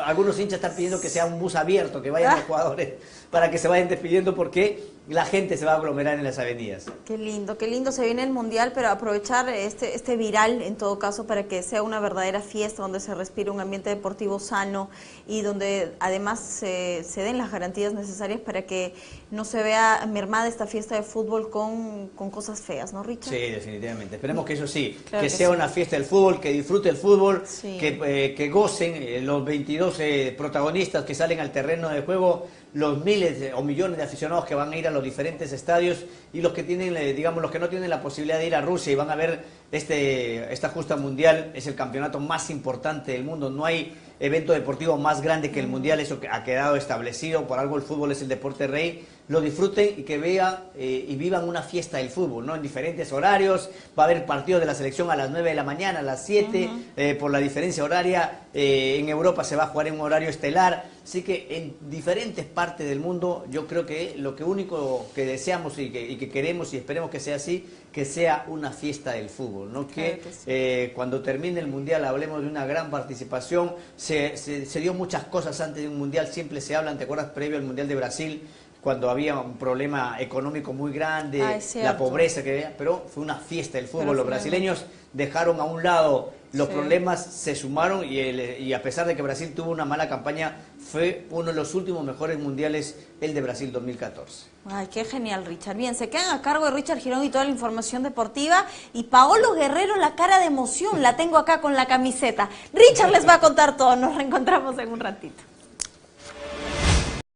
Algunos hinchas están pidiendo que sea un bus abierto, que vayan los jugadores para que se vayan despidiendo porque la gente se va a aglomerar en las avenidas. Qué lindo se viene el Mundial, pero aprovechar este viral en todo caso para que sea una verdadera fiesta donde se respire un ambiente deportivo sano y donde además se den las garantías necesarias para que no se vea mermada esta fiesta de fútbol con cosas feas, ¿no, Richard? Sí, definitivamente. Esperemos que eso sí, claro que sea una fiesta del fútbol, que disfrute el fútbol, que gocen los 22 protagonistas que salen al terreno de juego, los miles o millones de aficionados que van a ir a los diferentes estadios y los que tienen, digamos, los que no tienen la posibilidad de ir a Rusia y van a ver esta justa mundial. Es el campeonato más importante del mundo, no hay evento deportivo más grande que el Mundial, eso ha quedado establecido, por algo el fútbol es el deporte rey. Lo disfruten y que vean y vivan una fiesta del fútbol, ¿no? En diferentes horarios, va a haber partidos de la selección a las 9 de la mañana, a las 7, por la diferencia horaria, en Europa se va a jugar en un horario estelar, así que en diferentes partes del mundo yo creo que lo único que deseamos y que queremos y esperemos que sea así, que sea una fiesta del fútbol, ¿no? Que cuando termine el Mundial hablemos de una gran participación, se dio muchas cosas antes de un Mundial, siempre se hablan, ¿te acuerdas? Previo al Mundial de Brasil, cuando había un problema económico muy grande, la pobreza que había, pero fue una fiesta del fútbol. Los brasileños dejaron a un lado los problemas, se sumaron y a pesar de que Brasil tuvo una mala campaña, fue uno de los últimos mejores mundiales, el de Brasil 2014. Ay, qué genial, Richard. Bien, se quedan a cargo de Richard Girón y toda la información deportiva. Y Paolo Guerrero, la cara de emoción, la tengo acá con la camiseta. Richard les va a contar todo, nos reencontramos en un ratito.